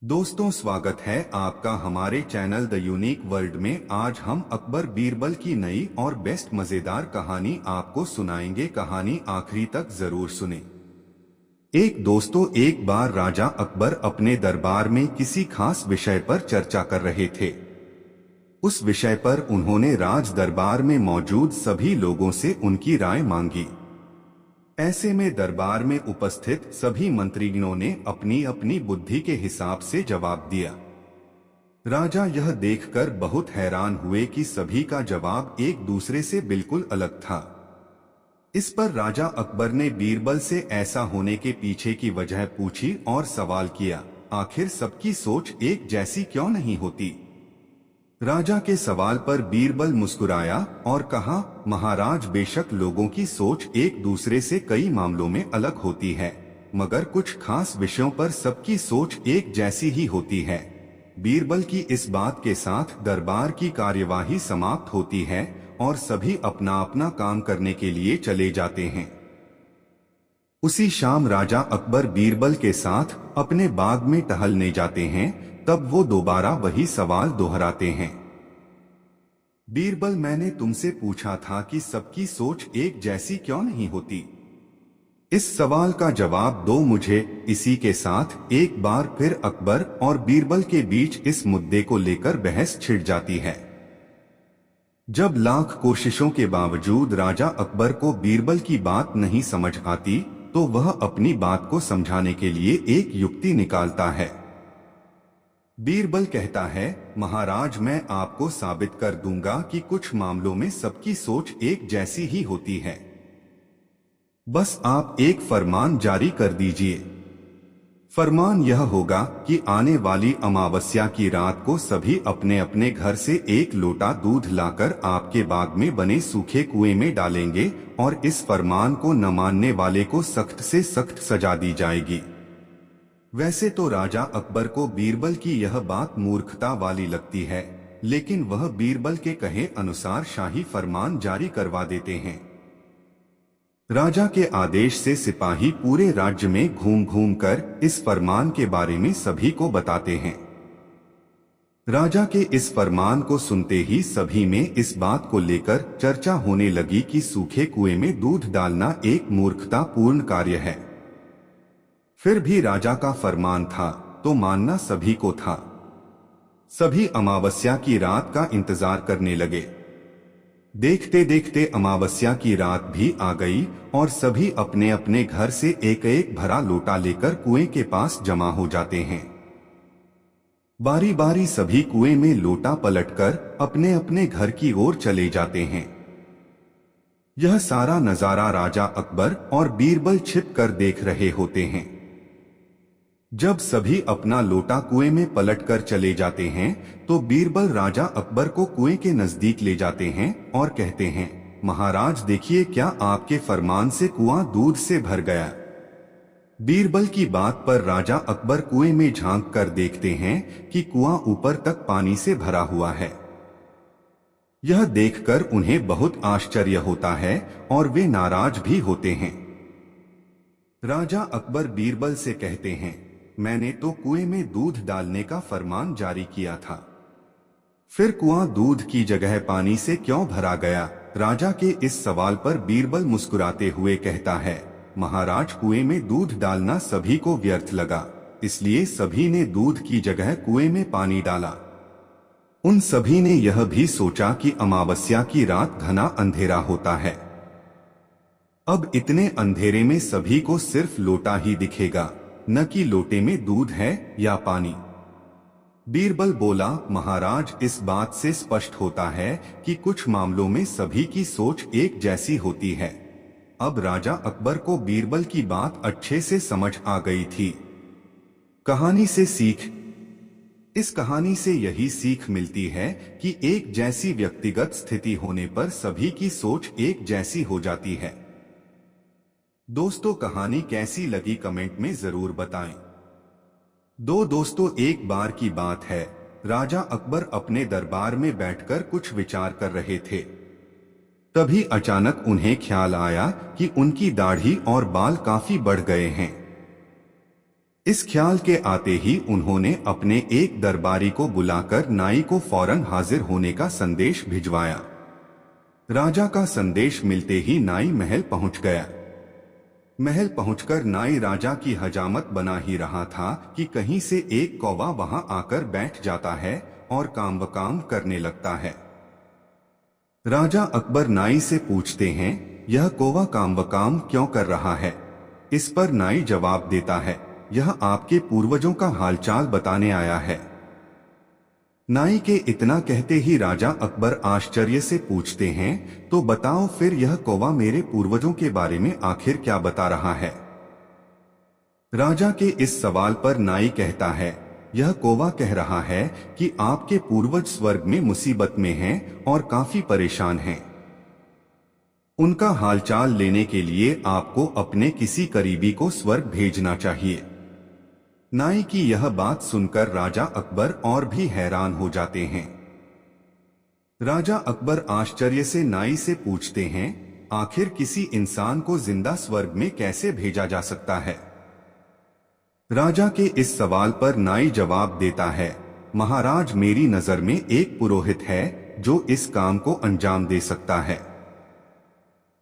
दोस्तों, स्वागत है आपका हमारे चैनल द यूनिक वर्ल्ड में। आज हम अकबर बीरबल की नई और बेस्ट मजेदार कहानी आपको सुनाएंगे। कहानी आखिरी तक जरूर सुने। एक बार राजा अकबर अपने दरबार में किसी खास विषय पर चर्चा कर रहे थे। उस विषय पर उन्होंने राज दरबार में मौजूद सभी लोगों से उनकी राय मांगी। ऐसे में दरबार में उपस्थित सभी मंत्रियों ने अपनी अपनी बुद्धि के हिसाब से जवाब दिया। राजा यह देखकर बहुत हैरान हुए कि सभी का जवाब एक दूसरे से बिल्कुल अलग था। इस पर राजा अकबर ने बीरबल से ऐसा होने के पीछे की वजह पूछी और सवाल किया, आखिर सबकी सोच एक जैसी क्यों नहीं होती? राजा के सवाल पर बीरबल मुस्कुराया और कहा, महाराज, बेशक लोगों की सोच एक दूसरे से कई मामलों में अलग होती है, मगर कुछ खास विषयों पर सबकी सोच एक जैसी ही होती है। बीरबल की इस बात के साथ दरबार की कार्यवाही समाप्त होती है और सभी अपना अपना काम करने के लिए चले जाते हैं। उसी शाम राजा अकबर बीरबल के साथ अपने बाग में टहलने जाते हैं। तब वो दोबारा वही सवाल दोहराते हैं। बीरबल, मैंने तुमसे पूछा था कि सबकी सोच एक जैसी क्यों नहीं होती? इस सवाल का जवाब दो मुझे। इसी के साथ एक बार फिर अकबर और बीरबल के बीच इस मुद्दे को लेकर बहस छिड़ जाती है। जब लाख कोशिशों के बावजूद राजा अकबर को बीरबल की बात नहीं समझ आती, तो वह अपनी बात को समझाने के लिए एक युक्ति निकालता है। बीरबल कहता है, महाराज, मैं आपको साबित कर दूंगा कि कुछ मामलों में सबकी सोच एक जैसी ही होती है। बस आप एक फरमान जारी कर दीजिए। फरमान यह होगा कि आने वाली अमावस्या की रात को सभी अपने अपने घर से एक लोटा दूध लाकर आपके बाग में बने सूखे कुएं में डालेंगे और इस फरमान को न मानने वाले को सख्त से सख्त सजा दी जाएगी। वैसे तो राजा अकबर को बीरबल की यह बात मूर्खता वाली लगती है, लेकिन वह बीरबल के कहे अनुसार शाही फरमान जारी करवा देते हैं। राजा के आदेश से सिपाही पूरे राज्य में घूम घूम कर इस फरमान के बारे में सभी को बताते हैं। राजा के इस फरमान को सुनते ही सभी में इस बात को लेकर चर्चा होने लगी कि सूखे कुएं में दूध डालना एक मूर्खतापूर्ण कार्य है। फिर भी राजा का फरमान था तो मानना सभी को था। सभी अमावस्या की रात का इंतजार करने लगे। देखते देखते अमावस्या की रात भी आ गई और सभी अपने अपने घर से एक एक भरा लोटा लेकर कुएं के पास जमा हो जाते हैं। बारी बारी सभी कुएं में लोटा पलटकर अपने अपने घर की ओर चले जाते हैं। यह सारा नजारा राजा अकबर और बीरबल छिप कर देख रहे होते हैं। जब सभी अपना लोटा कुएं में पलटकर चले जाते हैं, तो बीरबल राजा अकबर को कुएं के नजदीक ले जाते हैं और कहते हैं, महाराज देखिए, क्या आपके फरमान से कुआं दूध से भर गया? बीरबल की बात पर राजा अकबर कुएं में झांक कर देखते हैं कि कुआं ऊपर तक पानी से भरा हुआ है। यह देखकर उन्हें बहुत आश्चर्य होता है और वे नाराज भी होते हैं। राजा अकबर बीरबल से कहते हैं, मैंने तो कुएं में दूध डालने का फरमान जारी किया था, फिर कुआं दूध की जगह पानी से क्यों भरा गया? राजा के इस सवाल पर बीरबल मुस्कुराते हुए कहता है, महाराज, कुएं में दूध डालना सभी को व्यर्थ लगा, इसलिए सभी ने दूध की जगह कुएं में पानी डाला। उन सभी ने यह भी सोचा कि अमावस्या की रात घना अंधेरा होता है। अब इतने अंधेरे में सभी को सिर्फ लोटा ही दिखेगा, न कि लोटे में दूध है या पानी। बीरबल बोला, महाराज, इस बात से स्पष्ट होता है कि कुछ मामलों में सभी की सोच एक जैसी होती है। अब राजा अकबर को बीरबल की बात अच्छे से समझ आ गई थी। कहानी से सीख। इस कहानी से यही सीख मिलती है कि एक जैसी व्यक्तिगत स्थिति होने पर सभी की सोच एक जैसी हो जाती है। दोस्तों, कहानी कैसी लगी कमेंट में जरूर बताएं। दोस्तों, एक बार की बात है, राजा अकबर अपने दरबार में बैठकर कुछ विचार कर रहे थे। तभी अचानक उन्हें ख्याल आया कि उनकी दाढ़ी और बाल काफी बढ़ गए हैं। इस ख्याल के आते ही उन्होंने अपने एक दरबारी को बुलाकर नाई को फौरन हाजिर होने का संदेश भिजवाया। राजा का संदेश मिलते ही नाई महल पहुंच गया। महल पहुंचकर नाई राजा की हजामत बना ही रहा था कि कहीं से एक कौवा वहां आकर बैठ जाता है और काम बकाम करने लगता है। राजा अकबर नाई से पूछते हैं, यह कौवा काम बकाम क्यों कर रहा है? इस पर नाई जवाब देता है, यह आपके पूर्वजों का हालचाल बताने आया है। नाई के इतना कहते ही राजा अकबर आश्चर्य से पूछते हैं, तो बताओ फिर यह कौवा मेरे पूर्वजों के बारे में आखिर क्या बता रहा है? राजा के इस सवाल पर नाई कहता है, यह कौवा कह रहा है कि आपके पूर्वज स्वर्ग में मुसीबत में हैं और काफी परेशान हैं। उनका हालचाल लेने के लिए आपको अपने किसी करीबी को स्वर्ग भेजना चाहिए। नाई की यह बात सुनकर राजा अकबर और भी हैरान हो जाते हैं। राजा अकबर आश्चर्य से नाई से पूछते हैं, आखिर किसी इंसान को जिंदा स्वर्ग में कैसे भेजा जा सकता है? राजा के इस सवाल पर नाई जवाब देता है, महाराज मेरी नजर में एक पुरोहित है जो इस काम को अंजाम दे सकता है।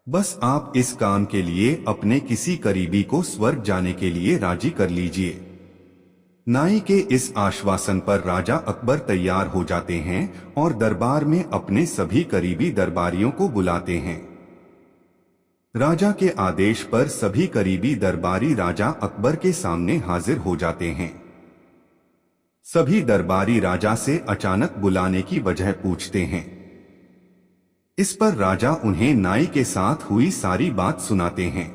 बस आप इस काम के लिए अपने किसी करीबी को स्वर्ग जाने के लिए राजी कर लीजिए। नाई के इस आश्वासन पर राजा अकबर तैयार हो जाते हैं और दरबार में अपने सभी करीबी दरबारियों को बुलाते हैं। राजा के आदेश पर सभी करीबी दरबारी राजा अकबर के सामने हाजिर हो जाते हैं। सभी दरबारी राजा से अचानक बुलाने की वजह पूछते हैं। इस पर राजा उन्हें नाई के साथ हुई सारी बात सुनाते हैं।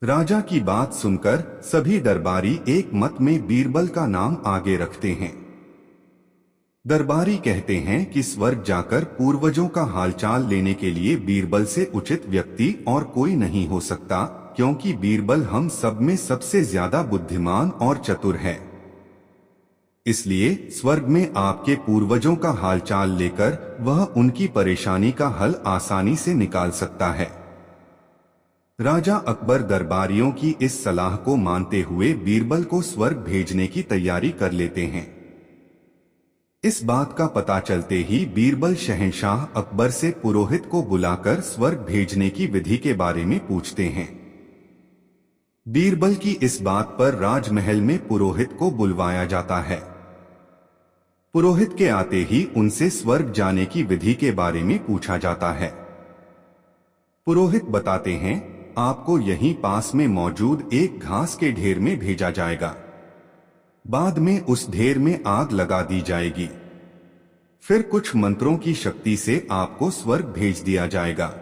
राजा की बात सुनकर सभी दरबारी एक मत में बीरबल का नाम आगे रखते हैं। दरबारी कहते हैं कि स्वर्ग जाकर पूर्वजों का हालचाल लेने के लिए बीरबल से उचित व्यक्ति और कोई नहीं हो सकता, क्योंकि बीरबल हम सब में सबसे ज्यादा बुद्धिमान और चतुर है। इसलिए स्वर्ग में आपके पूर्वजों का हालचाल लेकर वह उनकी परेशानी का हल आसानी से निकाल सकता है। राजा अकबर दरबारियों की इस सलाह को मानते हुए बीरबल को स्वर्ग भेजने की तैयारी कर लेते हैं। इस बात का पता चलते ही बीरबल शहंशाह अकबर से पुरोहित को बुलाकर स्वर्ग भेजने की विधि के बारे में पूछते हैं। बीरबल की इस बात पर राजमहल में पुरोहित को बुलवाया जाता है। पुरोहित के आते ही उनसे स्वर्ग जाने की विधि के बारे में पूछा जाता है। पुरोहित बताते हैं, आपको यहीं पास में मौजूद एक घास के ढेर में भेजा जाएगा। बाद में उस ढेर में आग लगा दी जाएगी। फिर कुछ मंत्रों की शक्ति से आपको स्वर्ग भेज दिया जाएगा।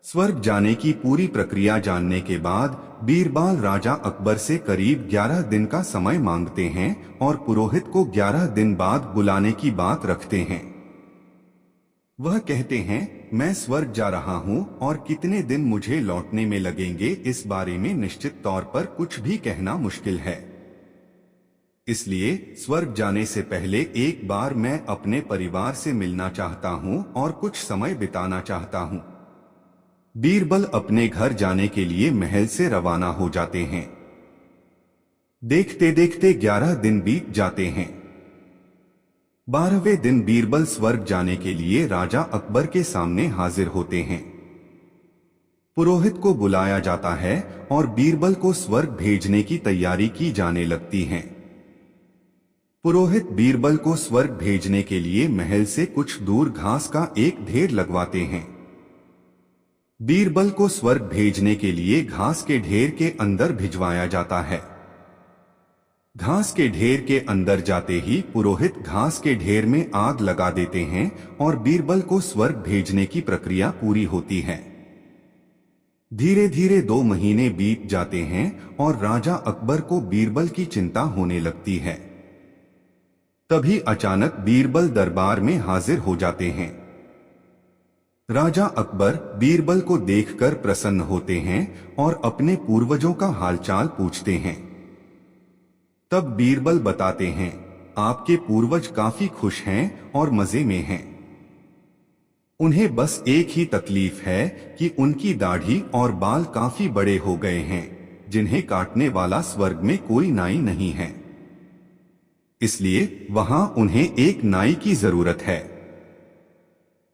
स्वर्ग जाने की पूरी प्रक्रिया जानने के बाद बीरबल राजा अकबर से करीब 11 दिन का समय मांगते हैं और पुरोहित को 11 दिन बाद बुलाने की बात रखते हैं। वह कहते हैं, मैं स्वर्ग जा रहा हूं और कितने दिन मुझे लौटने में लगेंगे इस बारे में निश्चित तौर पर कुछ भी कहना मुश्किल है। इसलिए स्वर्ग जाने से पहले एक बार मैं अपने परिवार से मिलना चाहता हूं और कुछ समय बिताना चाहता हूं। बीरबल अपने घर जाने के लिए महल से रवाना हो जाते हैं। देखते देखते 11 दिन बीत जाते हैं। 12वें दिन बीरबल स्वर्ग जाने के लिए राजा अकबर के सामने हाजिर होते हैं। पुरोहित को बुलाया जाता है और बीरबल को स्वर्ग भेजने की तैयारी की जाने लगती है। पुरोहित बीरबल को स्वर्ग भेजने के लिए महल से कुछ दूर घास का एक ढेर लगवाते हैं। बीरबल को स्वर्ग भेजने के लिए घास के ढेर के अंदर भिजवाया जाता है। घास के ढेर के अंदर जाते ही पुरोहित घास के ढेर में आग लगा देते हैं और बीरबल को स्वर्ग भेजने की प्रक्रिया पूरी होती है। धीरे धीरे 2 महीने बीत जाते हैं और राजा अकबर को बीरबल की चिंता होने लगती है। तभी अचानक बीरबल दरबार में हाजिर हो जाते हैं। राजा अकबर बीरबल को देखकर प्रसन्न होते हैं और अपने पूर्वजों का हालचाल पूछते हैं। तब बीरबल बताते हैं, आपके पूर्वज काफी खुश हैं और मजे में हैं। उन्हें बस एक ही तकलीफ है कि उनकी दाढ़ी और बाल काफी बड़े हो गए हैं, जिन्हें काटने वाला स्वर्ग में कोई नाई नहीं है, इसलिए वहां उन्हें एक नाई की जरूरत है।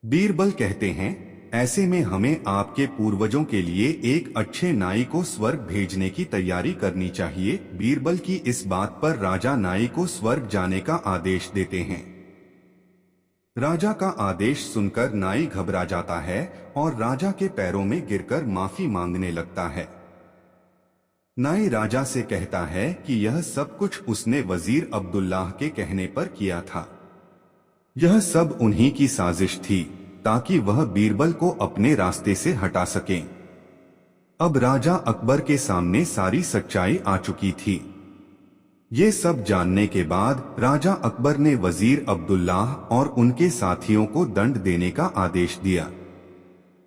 बीरबल कहते हैं, ऐसे में हमें आपके पूर्वजों के लिए एक अच्छे नाई को स्वर्ग भेजने की तैयारी करनी चाहिए। बीरबल की इस बात पर राजा नाई को स्वर्ग जाने का आदेश देते हैं। राजा का आदेश सुनकर नाई घबरा जाता है और राजा के पैरों में गिरकर माफी मांगने लगता है। नाई राजा से कहता है कि यह सब कुछ उसने वजीर अब्दुल्लाह के कहने पर किया था। यह सब उन्हीं की साजिश थी ताकि वह बीरबल को अपने रास्ते से हटा सकें। अब राजा अकबर के सामने सारी सच्चाई आ चुकी थी। ये सब जानने के बाद राजा अकबर ने वजीर अब्दुल्लाह और उनके साथियों को दंड देने का आदेश दिया।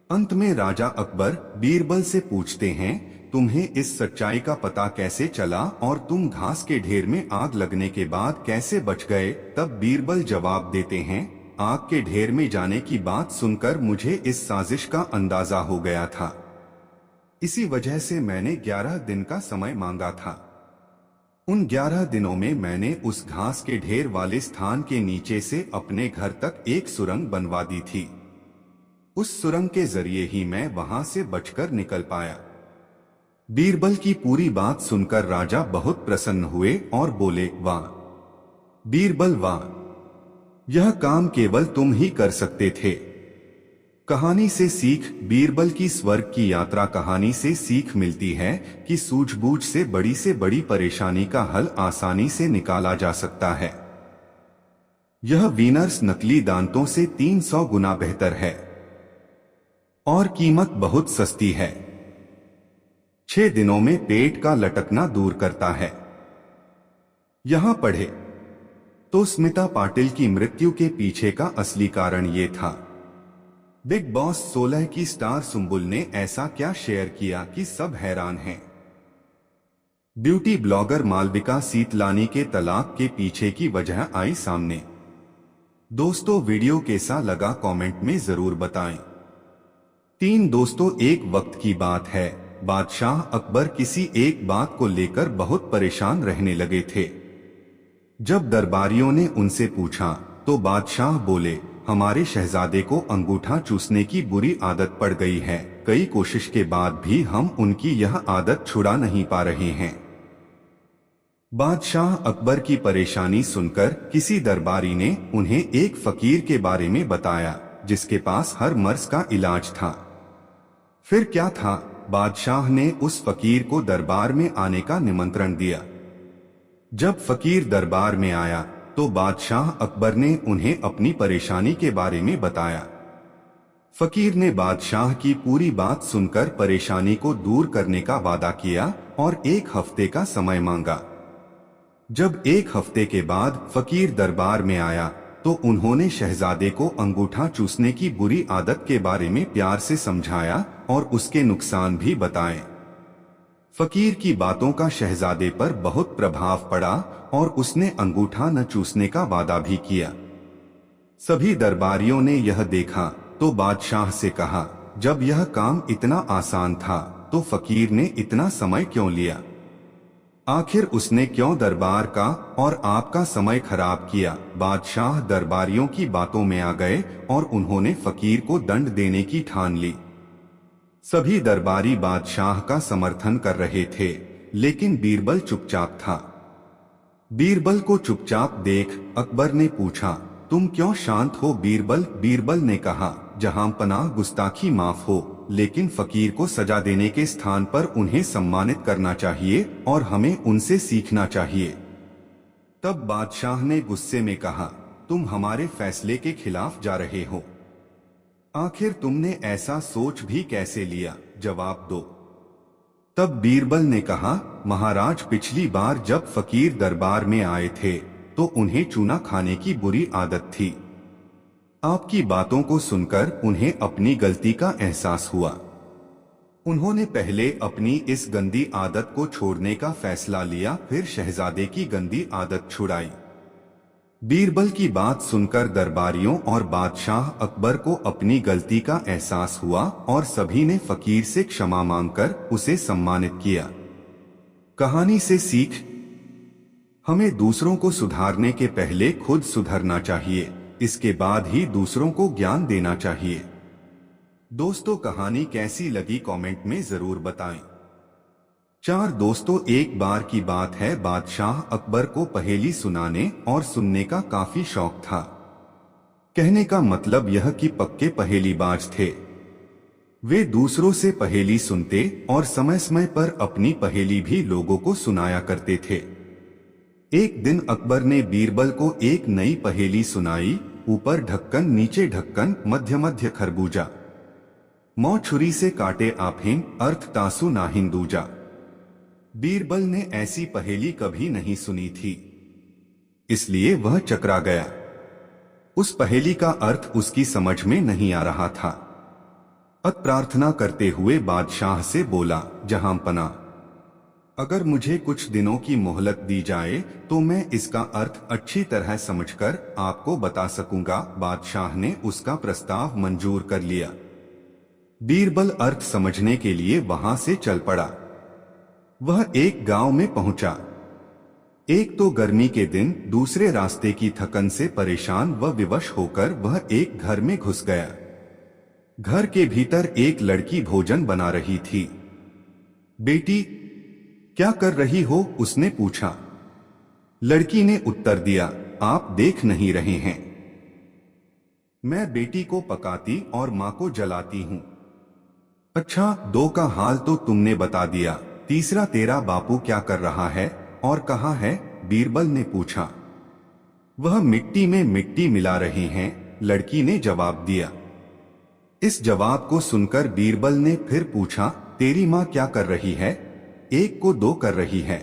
अंत में राजा अकबर बीरबल से पूछते हैं, तुम्हें इस सच्चाई का पता कैसे चला और तुम घास के ढेर में आग लगने के बाद कैसे बच गए? तब बीरबल जवाब देते हैं, आग के ढेर में जाने की बात सुनकर मुझे इस साजिश का अंदाजा हो गया था। इसी वजह से मैंने 11 दिन का समय मांगा था। उन 11 दिनों में मैंने उस घास के ढेर वाले स्थान के नीचे से अपने घर तक एक सुरंग बनवा दी थी। उस सुरंग के जरिए ही मैं वहां से बचकर निकल पाया। बीरबल की पूरी बात सुनकर राजा बहुत प्रसन्न हुए और बोले, वाह बीरबल वाह, यह काम केवल तुम ही कर सकते थे। कहानी से सीख। बीरबल की स्वर्ग की यात्रा कहानी से सीख मिलती है कि सूझबूझ से बड़ी परेशानी का हल आसानी से निकाला जा सकता है। यह वीनर्स नकली दांतों से 300 गुना बेहतर है और कीमत बहुत सस्ती है। 6 दिनों में पेट का लटकना दूर करता है। यहां पढ़े तो स्मिता पाटिल की मृत्यु के पीछे का असली कारण ये था। बिग बॉस 16 की स्टार सुंबुल ने ऐसा क्या शेयर किया कि सब हैरान हैं। ब्यूटी ब्लॉगर मालविका सीतलानी के तलाक के पीछे की वजह आई सामने। दोस्तों, वीडियो कैसा लगा कमेंट में जरूर बताएं। 3 दोस्तों, एक वक्त की बात है, बादशाह अकबर किसी एक बात को लेकर बहुत परेशान रहने लगे थे। जब दरबारियों ने उनसे पूछा तो बादशाह बोले, हमारे शहजादे को अंगूठा चूसने की बुरी आदत पड़ गई है। कई कोशिश के बाद भी हम उनकी यह आदत छुड़ा नहीं पा रहे हैं। बादशाह अकबर की परेशानी सुनकर किसी दरबारी ने उन्हें एक फकीर के बारे में बताया जिसके पास हर मर्ज का इलाज था। फिर क्या था? बादशाह ने उस फकीर को दरबार में आने का निमंत्रण दिया। जब फकीर दरबार में आया तो बादशाह अकबर ने उन्हें अपनी परेशानी के बारे में बताया। फकीर ने बादशाह की पूरी बात सुनकर परेशानी को दूर करने का वादा किया और 1 हफ्ते का समय मांगा। जब 1 हफ्ते के बाद फकीर दरबार में आया तो उन्होंने शहजादे को अंगूठा चूसने की बुरी आदत के बारे में प्यार से समझाया और उसके नुकसान भी बताए। फकीर की बातों का शहजादे पर बहुत प्रभाव पड़ा और उसने अंगूठा न चूसने का वादा भी किया। सभी दरबारियों ने यह देखा तो बादशाह से कहा, जब यह काम इतना आसान था तो फकीर ने इतना समय क्यों लिया? आखिर उसने क्यों दरबार का और आपका समय खराब किया? बादशाह दरबारियों की बातों में आ गए और उन्होंने फकीर को दंड देने की ठान ली। सभी दरबारी बादशाह का समर्थन कर रहे थे, लेकिन बीरबल चुपचाप था। बीरबल को चुपचाप देख अकबर ने पूछा, तुम क्यों शांत हो बीरबल? बीरबल ने कहा, जहां पनाह गुस्ताखी माफ हो, लेकिन फकीर को सजा देने के स्थान पर उन्हें सम्मानित करना चाहिए और हमें उनसे सीखना चाहिए। तब बादशाह ने गुस्से में कहा, तुम हमारे फैसले के खिलाफ जा रहे हो। आखिर तुमने ऐसा सोच भी कैसे लिया? जवाब दो। तब बीरबल ने कहा, महाराज, पिछली बार जब फकीर दरबार में आए थे तो उन्हें चूना खाने की बुरी आदत थी। आपकी बातों को सुनकर उन्हें अपनी गलती का एहसास हुआ। उन्होंने पहले अपनी इस गंदी आदत को छोड़ने का फैसला लिया, फिर शहजादे की गंदी आदत छुड़ाई। बीरबल की बात सुनकर दरबारियों और बादशाह अकबर को अपनी गलती का एहसास हुआ और सभी ने फकीर से क्षमा मांगकर उसे सम्मानित किया। कहानी से सीख। हमें दूसरों को सुधारने के पहले खुद सुधरना चाहिए, इसके बाद ही दूसरों को ज्ञान देना चाहिए। दोस्तों, कहानी कैसी लगी कमेंट में जरूर बताएं। 4 दोस्तों, एक बार की बात है, बादशाह अकबर को पहेली सुनाने और सुनने का काफी शौक था। कहने का मतलब यह कि पक्के पहेलीबाज थे। वे दूसरों से पहेली सुनते और समय समय पर अपनी पहेली भी लोगों को सुनाया करते थे। एक दिन अकबर ने बीरबल को एक नई पहेली सुनाई। ऊपर ढक्कन, नीचे ढक्कन, मध्य मध्य खरबूजा, मौ छुरी से काटे आफीम, अर्थ तासु ना हिंदूजा। बीरबल ने ऐसी पहेली कभी नहीं सुनी थी, इसलिए वह चकरा गया। उस पहेली का अर्थ उसकी समझ में नहीं आ रहा था। अत प्रार्थना करते हुए बादशाह से बोला, जहांपना, अगर मुझे कुछ दिनों की मोहलत दी जाए तो मैं इसका अर्थ अच्छी तरह समझकर आपको बता सकूंगा। बादशाह ने उसका प्रस्ताव मंजूर कर लिया। बीरबल अर्थ समझने के लिए वहां से चल पड़ा। वह एक गांव में पहुंचा। एक तो गर्मी के दिन, दूसरे रास्ते की थकन से परेशान व विवश होकर वह एक घर में घुस गया। घर के भीतर एक लड़की भोजन बना रही थी। बेटी, क्या कर रही हो? उसने पूछा। लड़की ने उत्तर दिया, आप देख नहीं रहे हैं, मैं बेटी को पकाती और माँ को जलाती हूँ। अच्छा, 2 का हाल तो तुमने बता दिया, तीसरा तेरा बापू क्या कर रहा है और कहाँ है? बीरबल ने पूछा। वह मिट्टी में मिट्टी मिला रहे हैं, लड़की ने जवाब दिया। इस जवाब को सुनकर बीरबल ने फिर पूछा, तेरी माँ क्या कर रही है? 1 को 2 कर रही है,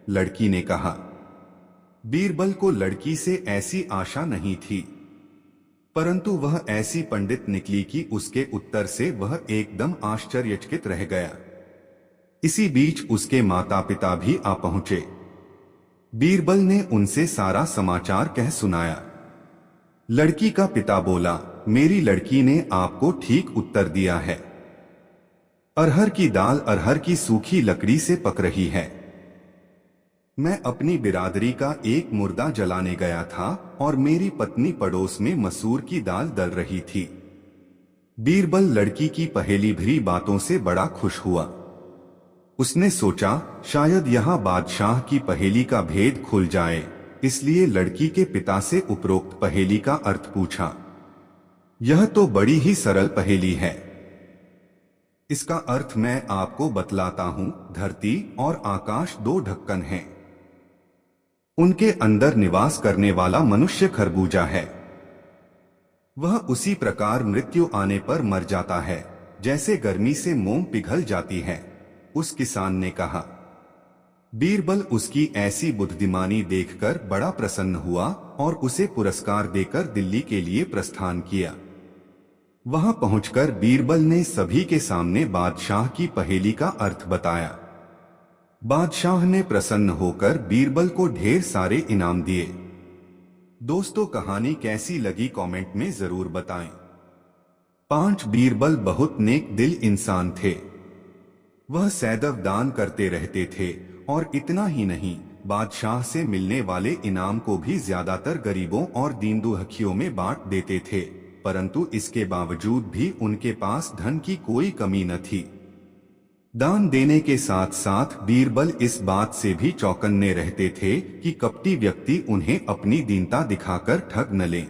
लड़की ने कहा। बीरबल को लड़की से ऐसी आशा नहीं थी, परंतु वह ऐसी पंडित निकली कि उसके उत्तर से वह एकदम आश्चर्यचकित रह गया। इसी बीच उसके माता पिता भी आ पहुंचे। बीरबल ने उनसे सारा समाचार कह सुनाया। लड़की का पिता बोला, मेरी लड़की ने आपको ठीक उत्तर दिया है। अरहर की दाल अरहर की सूखी लकड़ी से पक रही है। मैं अपनी बिरादरी का एक मुर्दा जलाने गया था और मेरी पत्नी पड़ोस में मसूर की दाल दल रही थी। बीरबल लड़की की पहेली भरी बातों से बड़ा खुश हुआ। उसने सोचा, शायद यहाँ बादशाह की पहेली का भेद खुल जाए, इसलिए लड़की के पिता से उपरोक्त पहेली का अर्थ पूछा। यह तो बड़ी ही सरल पहेली है, इसका अर्थ मैं आपको बतलाता हूँ। धरती और आकाश 2 ढक्कन हैं। उनके अंदर निवास करने वाला मनुष्य खरबूजा है। वह उसी प्रकार मृत्यु आने पर मर जाता है जैसे गर्मी से मोम पिघल जाती है, उस किसान ने कहा। बीरबल उसकी ऐसी बुद्धिमानी देखकर बड़ा प्रसन्न हुआ और उसे पुरस्कार देकर दिल्ली के लिए प्रस्थान किया। वहां पहुंचकर बीरबल ने सभी के सामने बादशाह की पहेली का अर्थ बताया। बादशाह ने प्रसन्न होकर बीरबल को ढेर सारे इनाम दिए। दोस्तों, कहानी कैसी लगी कमेंट में जरूर बताएं। 5 बीरबल बहुत नेक दिल इंसान थे। वह सदैव दान करते रहते थे और इतना ही नहीं, बादशाह से मिलने वाले इनाम को भी ज्यादातर गरीबों और दीन दुखियों में बांट देते थे, परंतु इसके बावजूद भी उनके पास धन की कोई कमी न थी। दान देने के साथ साथ बीरबल इस बात से भी चौकन्ने रहते थे कि कपटी व्यक्ति उन्हें अपनी दीनता दिखाकर ठग न लें।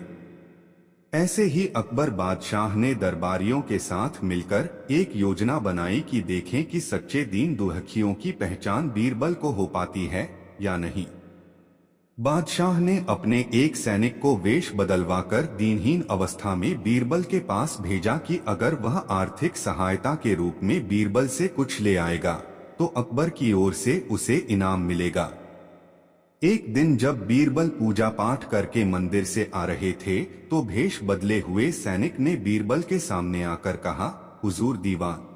ऐसे ही अकबर बादशाह ने दरबारियों के साथ मिलकर एक योजना बनाई कि देखें कि सच्चे दीन दुखियों की पहचान बीरबल को हो पाती है या नहीं। बादशाह ने अपने एक सैनिक को वेश बदलवाकर दीनहीन अवस्था में बीरबल के पास भेजा कि अगर वह आर्थिक सहायता के रूप में बीरबल से कुछ ले आएगा तो अकबर की ओर से उसे इनाम मिलेगा। एक दिन जब बीरबल पूजा पाठ करके मंदिर से आ रहे थे तो भेष बदले हुए सैनिक ने बीरबल के सामने आकर कहा, हुजूर दीवान,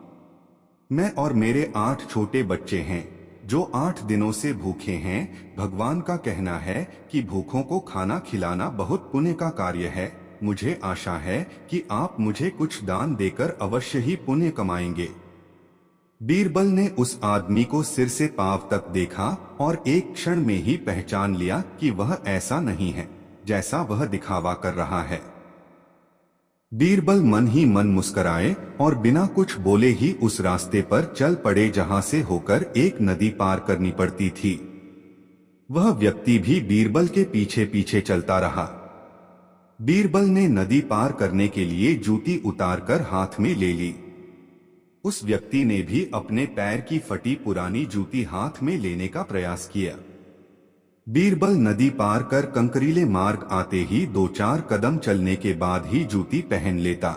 मैं और मेरे 8 छोटे बच्चे हैं जो 8 दिनों से भूखे हैं। भगवान का कहना है कि भूखों को खाना खिलाना बहुत पुण्य का कार्य है। मुझे आशा है कि आप मुझे कुछ दान देकर अवश्य ही पुण्य कमाएंगे। बीरबल ने उस आदमी को सिर से पांव तक देखा और एक क्षण में ही पहचान लिया कि वह ऐसा नहीं है जैसा वह दिखावा कर रहा है। बीरबल मन ही मन मुस्कुराए और बिना कुछ बोले ही उस रास्ते पर चल पड़े जहां से होकर एक नदी पार करनी पड़ती थी। वह व्यक्ति भी बीरबल के पीछे पीछे चलता रहा। बीरबल ने नदी पार करने के लिए जूती उतारकर हाथ में ले ली। उस व्यक्ति ने भी अपने पैर की फटी पुरानी जूती हाथ में लेने का प्रयास किया। बीरबल नदी पार कर कंकरीले मार्ग आते ही 2-4 कदम चलने के बाद ही जूती पहन लेता।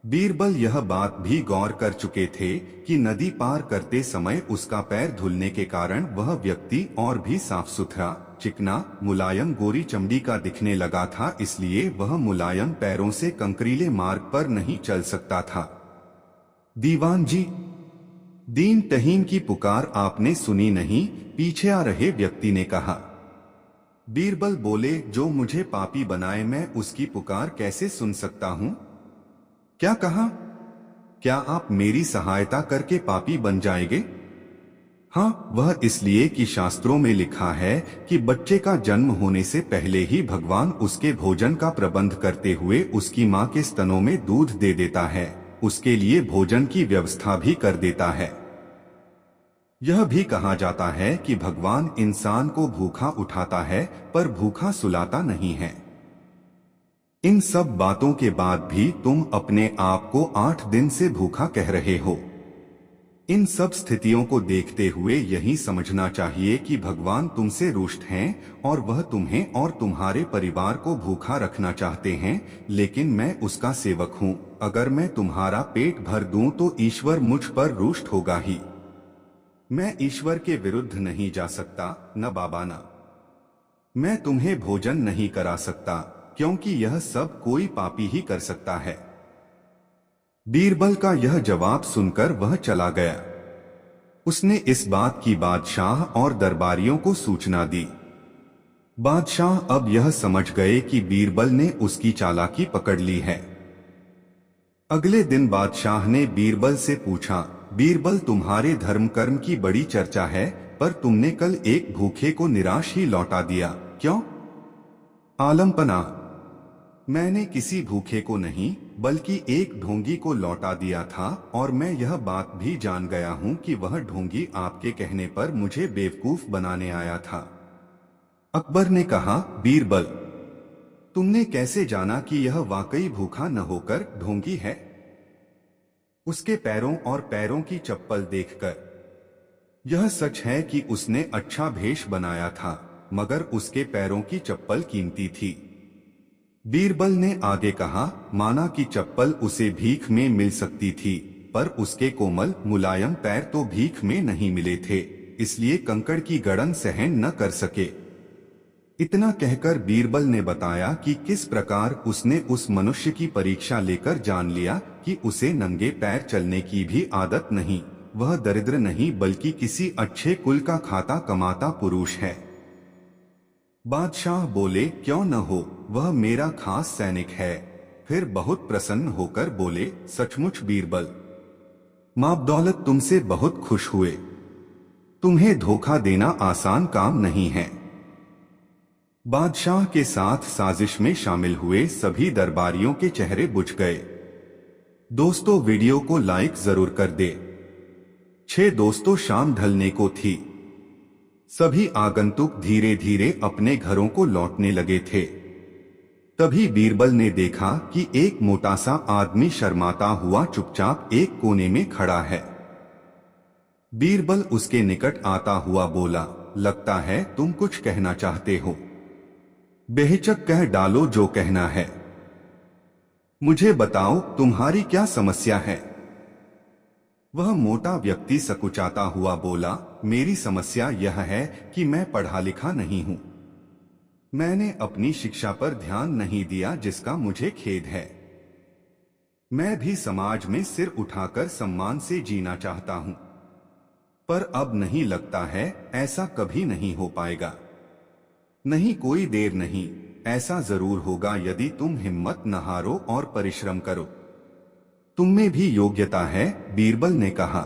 बीरबल यह बात भी गौर कर चुके थे कि नदी पार करते समय उसका पैर धुलने के कारण वह व्यक्ति और भी साफ सुथरा, चिकना, मुलायम गोरी चमड़ी का दिखने लगा था, इसलिए वह मुलायम पैरों से कंकरीले मार्ग पर नहीं चल सकता था। दीवान जी, दीन तहीन की पुकार आपने सुनी नहीं? पीछे आ रहे व्यक्ति ने कहा। बीरबल बोले, जो मुझे पापी बनाए मैं उसकी पुकार कैसे सुन सकता हूं? क्या कहा? क्या आप मेरी सहायता करके पापी बन जाएंगे? हाँ, वह इसलिए कि शास्त्रों में लिखा है कि बच्चे का जन्म होने से पहले ही भगवान उसके भोजन का प्रबंध करते हुए उसकी माँ के स्तनों में दूध दे देता है, उसके लिए भोजन की व्यवस्था भी कर देता है। यह भी कहा जाता है कि भगवान इंसान को भूखा उठाता है पर भूखा सुलाता नहीं है। इन सब बातों के बाद भी तुम अपने आप को 8 दिन से भूखा कह रहे हो। इन सब स्थितियों को देखते हुए यही समझना चाहिए कि भगवान तुमसे रुष्ट हैं और वह तुम्हें और तुम्हारे परिवार को भूखा रखना चाहते हैं, लेकिन मैं उसका सेवक हूँ। अगर मैं तुम्हारा पेट भर दूं तो ईश्वर मुझ पर रुष्ट होगा ही। मैं ईश्वर के विरुद्ध नहीं जा सकता, न बाबा न मैं तुम्हें भोजन नहीं करा सकता, क्योंकि यह सब कोई पापी ही कर सकता है। बीरबल का यह जवाब सुनकर वह चला गया। उसने इस बात की बादशाह और दरबारियों को सूचना दी। बादशाह अब यह समझ गए कि बीरबल ने उसकी चालाकी पकड़ ली है। अगले दिन बादशाह ने बीरबल से पूछा, बीरबल, तुम्हारे धर्म कर्म की बड़ी चर्चा है, पर तुमने कल एक भूखे को निराश ही लौटा दिया, क्यों? आलमपना, मैंने किसी भूखे को नहीं बल्कि एक ढोंगी को लौटा दिया था, और मैं यह बात भी जान गया हूं कि वह ढोंगी आपके कहने पर मुझे बेवकूफ बनाने आया था। अकबर ने कहा, बीरबल, तुमने कैसे जाना कि यह वाकई भूखा न होकर ढोंगी है? उसके पैरों और पैरों की चप्पल देखकर यह सच है कि उसने अच्छा भेष बनाया था, मगर उसके पैरों की चप्पल कीमती थी। बीरबल ने आगे कहा, माना कि चप्पल उसे भीख में मिल सकती थी, पर उसके कोमल मुलायम पैर तो भीख में नहीं मिले थे, इसलिए कंकड़ की गड़न सहन न कर सके। इतना कहकर बीरबल ने बताया कि किस प्रकार उसने उस मनुष्य की परीक्षा लेकर जान लिया कि उसे नंगे पैर चलने की भी आदत नहीं, वह दरिद्र नहीं बल्कि किसी अच्छे कुल का खाता कमाता पुरुष है। बादशाह बोले, क्यों न हो, वह मेरा खास सैनिक है। फिर बहुत प्रसन्न होकर बोले, सचमुच बीरबल, माँ दौलत तुमसे बहुत खुश हुए। तुम्हें धोखा देना आसान काम नहीं है। बादशाह के साथ साजिश में शामिल हुए सभी दरबारियों के चेहरे बुझ गए। दोस्तों, वीडियो को लाइक जरूर कर दे। 6 दोस्तों, शाम ढलने को थी। सभी आगंतुक धीरे धीरे अपने घरों को लौटने लगे थे। तभी बीरबल ने देखा कि एक मोटा सा आदमी शर्माता हुआ चुपचाप एक कोने में खड़ा है। बीरबल उसके निकट आता हुआ बोला, लगता है तुम कुछ कहना चाहते हो। बेहिचक कह डालो जो कहना है। मुझे बताओ, तुम्हारी क्या समस्या है? वह मोटा व्यक्ति सकुचाता हुआ बोला, मेरी समस्या यह है कि मैं पढ़ा लिखा नहीं हूं। मैंने अपनी शिक्षा पर ध्यान नहीं दिया, जिसका मुझे खेद है। मैं भी समाज में सिर उठाकर सम्मान से जीना चाहता हूं, पर अब नहीं लगता है ऐसा कभी नहीं हो पाएगा। नहीं, कोई देर नहीं, ऐसा जरूर होगा यदि तुम हिम्मत न हारो और परिश्रम करो। तुम में भी योग्यता है, बीरबल ने कहा।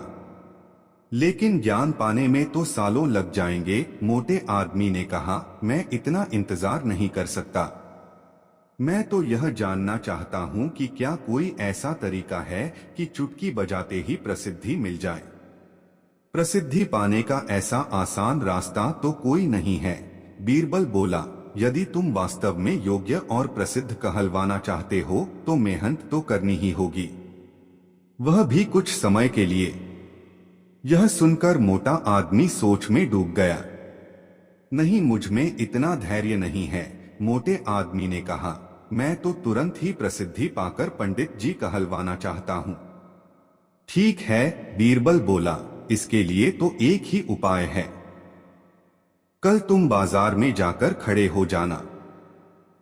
लेकिन ज्ञान पाने में तो सालों लग जाएंगे। मोटे आदमी ने कहा, मैं इतना इंतजार नहीं कर सकता। मैं तो यह जानना चाहता हूँ कि क्या कोई ऐसा तरीका है कि चुटकी बजाते ही प्रसिद्धि मिल जाए। प्रसिद्धि पाने का ऐसा आसान रास्ता तो कोई नहीं है। बीरबल बोला, यदि तुम वास्तव में योग्य और प्रसिद्ध कहलवाना चाहते हो तो मेहनत तो करनी ही होगी, वह भी कुछ समय के लिए। यह सुनकर मोटा आदमी सोच में डूब गया। नहीं, मुझ में इतना धैर्य नहीं है, मोटे आदमी ने कहा। मैं तो तुरंत ही प्रसिद्धि पाकर पंडित जी कहलवाना चाहता हूँ। ठीक है, बीरबल बोला, इसके लिए तो एक ही उपाय है। कल तुम बाजार में जाकर खड़े हो जाना।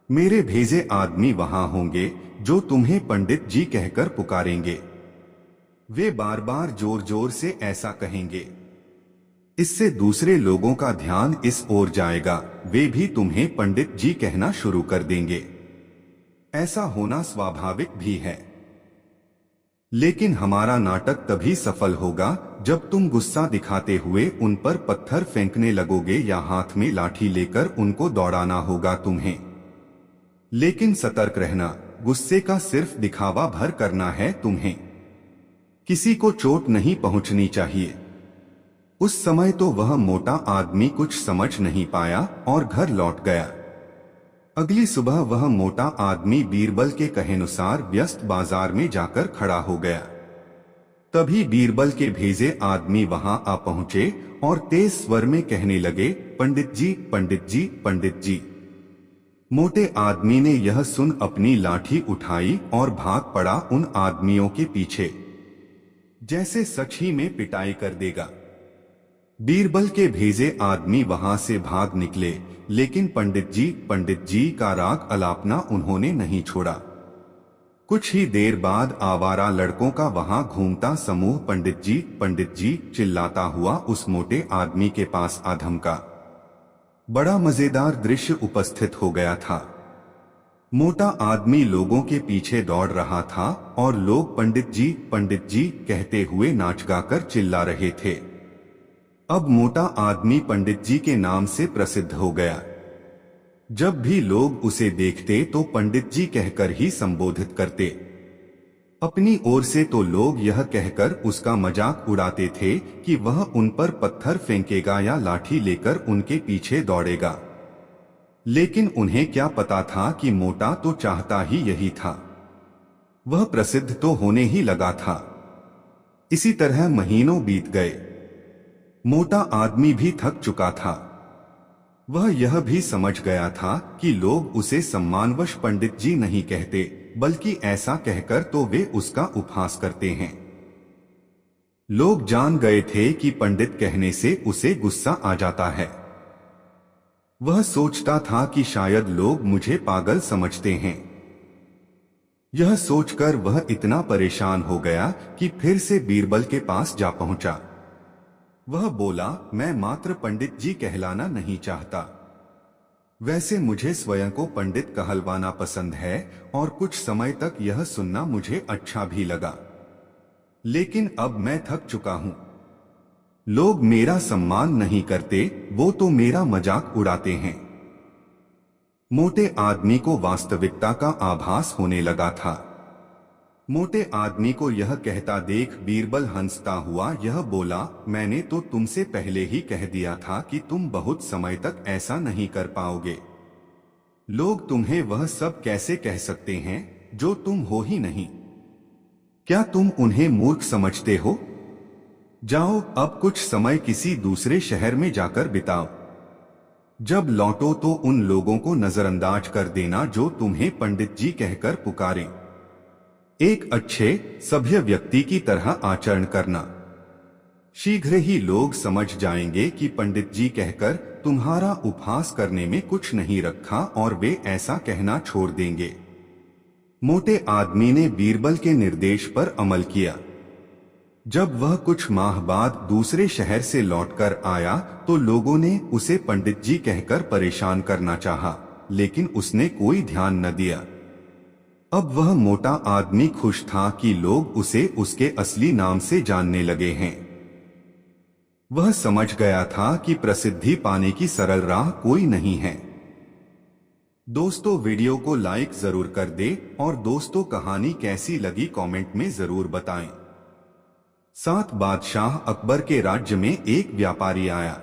मेरे भेजे आदमी वहां होंगे जो तुम्हें पंडित जी कहकर पुकारेंगे। वे बार बार जोर जोर से ऐसा कहेंगे। इससे दूसरे लोगों का ध्यान इस ओर जाएगा, वे भी तुम्हें पंडित जी कहना शुरू कर देंगे। ऐसा होना स्वाभाविक भी है। लेकिन हमारा नाटक तभी सफल होगा जब तुम गुस्सा दिखाते हुए उन पर पत्थर फेंकने लगोगे या हाथ में लाठी लेकर उनको दौड़ाना होगा तुम्हें। लेकिन सतर्क रहना, गुस्से का सिर्फ दिखावा भर करना है तुम्हें। किसी को चोट नहीं पहुंचनी चाहिए। उस समय तो वह मोटा आदमी कुछ समझ नहीं पाया और घर लौट गया। अगली सुबह वह मोटा आदमी बीरबल के कहेनुसार व्यस्त बाजार में जाकर खड़ा हो गया। तभी बीरबल के भेजे आदमी वहां आ पहुंचे और तेज स्वर में कहने लगे, पंडित जी, पंडित जी, पंडित जी। मोटे आदमी ने यह सुन अपनी लाठी उठाई और भाग पड़ा उन आदमियों के पीछे, जैसे सच ही में पिटाई कर देगा। बीरबल के भेजे आदमी वहां से भाग निकले, लेकिन पंडित जी का राग अलापना उन्होंने नहीं छोड़ा। कुछ ही देर बाद आवारा लड़कों का वहां घूमता समूह पंडित जी चिल्लाता हुआ उस मोटे आदमी के पास आ धमका। बड़ा मजेदार दृश्य उपस्थित हो गया था। मोटा आदमी लोगों के पीछे दौड़ रहा था और लोग पंडित जी कहते हुए नाच गाकर चिल्ला रहे थे। अब मोटा आदमी पंडित जी के नाम से प्रसिद्ध हो गया। जब भी लोग उसे देखते तो पंडित जी कहकर ही संबोधित करते। अपनी ओर से तो लोग यह कहकर उसका मजाक उड़ाते थे कि वह उन पर पत्थर फेंकेगा या लाठी लेकर उनके पीछे दौड़ेगा। लेकिन उन्हें क्या पता था कि मोटा तो चाहता ही यही था। वह प्रसिद्ध तो होने ही लगा था। इसी तरह महीनों बीत गए। मोटा आदमी भी थक चुका था। वह यह भी समझ गया था कि लोग उसे सम्मानवश पंडित जी नहीं कहते, बल्कि ऐसा कहकर तो वे उसका उपहास करते हैं। लोग जान गए थे कि पंडित कहने से उसे गुस्सा आ जाता है। वह सोचता था कि शायद लोग मुझे पागल समझते हैं। यह सोचकर वह इतना परेशान हो गया कि फिर से बीरबल के पास जा पहुंचा। वह बोला, मैं मात्र पंडित जी कहलाना नहीं चाहता। वैसे मुझे स्वयं को पंडित कहलवाना पसंद है और कुछ समय तक यह सुनना मुझे अच्छा भी लगा। लेकिन अब मैं थक चुका हूं। लोग मेरा सम्मान नहीं करते, वो तो मेरा मजाक उड़ाते हैं। मोटे आदमी को वास्तविकता का आभास होने लगा था। मोटे आदमी को यह कहता देख बीरबल हंसता हुआ यह बोला, मैंने तो तुमसे पहले ही कह दिया था कि तुम बहुत समय तक ऐसा नहीं कर पाओगे। लोग तुम्हें वह सब कैसे कह सकते हैं जो तुम हो ही नहीं। क्या तुम उन्हें मूर्ख समझते हो? जाओ, अब कुछ समय किसी दूसरे शहर में जाकर बिताओ। जब लौटो तो उन लोगों को नजरअंदाज कर देना जो तुम्हें पंडित जी कहकर पुकारें। एक अच्छे सभ्य व्यक्ति की तरह आचरण करना। शीघ्र ही लोग समझ जाएंगे कि पंडित जी कहकर तुम्हारा उपहास करने में कुछ नहीं रखा और वे ऐसा कहना छोड़ देंगे। मोटे आदमी ने बीरबल के निर्देश पर अमल किया। जब वह कुछ माह बाद दूसरे शहर से लौटकर आया तो लोगों ने उसे पंडित जी कहकर परेशान करना चाहा, लेकिन उसने कोई ध्यान न दिया। अब वह मोटा आदमी खुश था कि लोग उसे उसके असली नाम से जानने लगे हैं। वह समझ गया था कि प्रसिद्धि पाने की सरल राह कोई नहीं है। दोस्तों, वीडियो को लाइक जरूर कर दे और दोस्तों कहानी कैसी लगी कमेंट में जरूर बताएं। साथ बादशाह अकबर के राज्य में एक व्यापारी आया।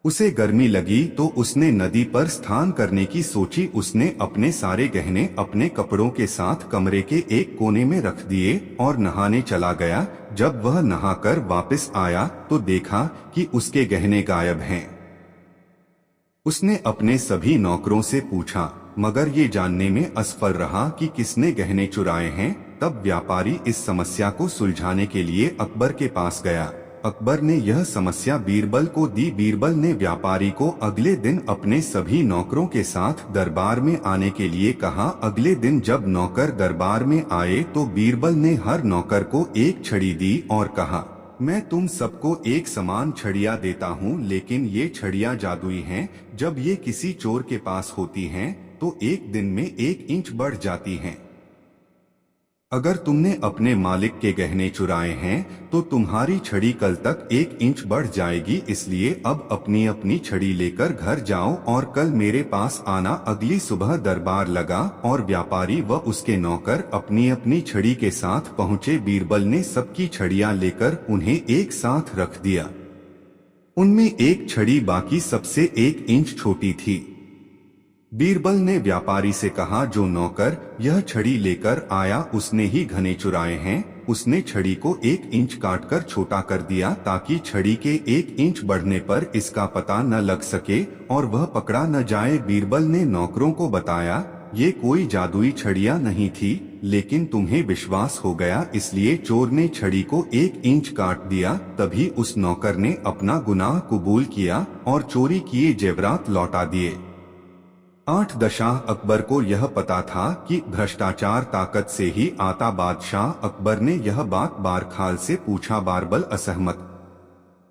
उसे गर्मी लगी तो उसने नदी पर स्नान करने की सोची। उसने अपने सारे गहने अपने कपड़ों के साथ कमरे के एक कोने में रख दिए और नहाने चला गया। जब वह नहाकर वापस आया तो देखा कि उसके गहने गायब हैं। उसने अपने सभी नौकरों से पूछा, मगर ये जानने में असफल रहा कि किसने गहने चुराए हैं। तब व्यापारी इस समस्या को सुलझाने के लिए अकबर के पास गया। अकबर ने यह समस्या बीरबल को दी। बीरबल ने व्यापारी को अगले दिन अपने सभी नौकरों के साथ दरबार में आने के लिए कहा। अगले दिन जब नौकर दरबार में आए तो बीरबल ने हर नौकर को एक छड़ी दी और कहा, मैं तुम सबको एक समान छड़ियाँ देता हूँ, लेकिन ये छड़ियाँ जादुई हैं। जब ये किसी चोर के पास होती हैं तो एक दिन में 1 इंच बढ़ जाती हैं। अगर तुमने अपने मालिक के गहने चुराए हैं तो तुम्हारी छड़ी कल तक 1 इंच बढ़ जाएगी। इसलिए अब अपनी अपनी छड़ी लेकर घर जाओ और कल मेरे पास आना। अगली सुबह दरबार लगा और व्यापारी व उसके नौकर अपनी अपनी छड़ी के साथ पहुँचे। बीरबल ने सबकी छड़ियाँ लेकर उन्हें एक साथ रख दिया। उनमें एक छड़ी बाकी सबसे 1 इंच छोटी थी। बीरबल ने व्यापारी से कहा, जो नौकर यह छड़ी लेकर आया उसने ही घने चुराए हैं। उसने छड़ी को 1 इंच काटकर छोटा कर दिया ताकि छड़ी के 1 इंच बढ़ने पर इसका पता न लग सके और वह पकड़ा न जाए। बीरबल ने नौकरों को बताया, ये कोई जादुई छड़ियाँ नहीं थी, लेकिन तुम्हें विश्वास हो गया इसलिए चोर ने छड़ी को 1 इंच काट दिया। तभी उस नौकर ने अपना गुनाह कबूल किया और चोरी किए जेवरात लौटा दिए। 8 दशाह अकबर को यह पता था कि भ्रष्टाचार ताकत से ही आता। बादशाह अकबर ने यह बात बारखाल से पूछा। बारबल असहमत।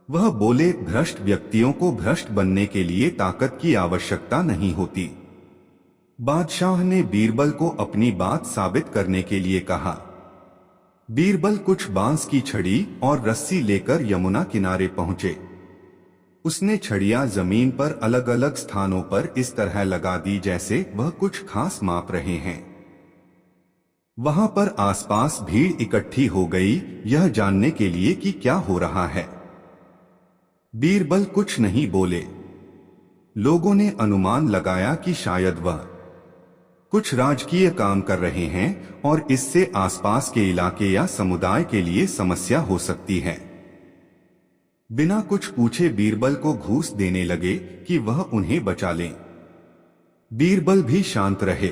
वह बोले, भ्रष्ट व्यक्तियों को भ्रष्ट बनने के लिए ताकत की आवश्यकता नहीं होती। बादशाह ने बीरबल को अपनी बात साबित करने के लिए कहा। बीरबल कुछ बांस की छड़ी और रस्सी लेकर यमुना किनारे पहुंचे। उसने छड़ियां जमीन पर अलग अलग स्थानों पर इस तरह लगा दी जैसे वह कुछ खास माप रहे हैं। वहां पर आसपास भीड़ इकट्ठी हो गई, यह जानने के लिए कि क्या हो रहा है। बीरबल कुछ नहीं बोले। लोगों ने अनुमान लगाया कि शायद वह कुछ राजकीय काम कर रहे हैं और इससे आसपास के इलाके या समुदाय के लिए समस्या हो सकती है। बिना कुछ पूछे बीरबल को घूस देने लगे कि वह उन्हें बचा लें। बीरबल भी शांत रहे।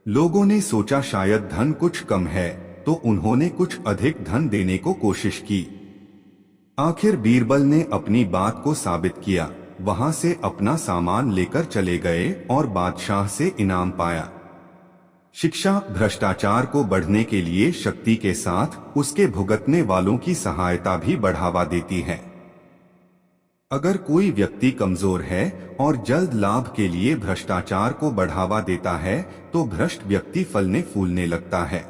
लोगों ने सोचा शायद धन कुछ कम है, तो उन्होंने कुछ अधिक धन देने को कोशिश की। आखिर बीरबल ने अपनी बात को साबित किया। वहां से अपना सामान लेकर चले गए और बादशाह से इनाम पाया। शिक्षा भ्रष्टाचार को बढ़ने के लिए शक्ति के साथ उसके भुगतने वालों की सहायता भी बढ़ावा देती है। अगर कोई व्यक्ति कमजोर है और जल्द लाभ के लिए भ्रष्टाचार को बढ़ावा देता है तो भ्रष्ट व्यक्ति फलने फूलने लगता है।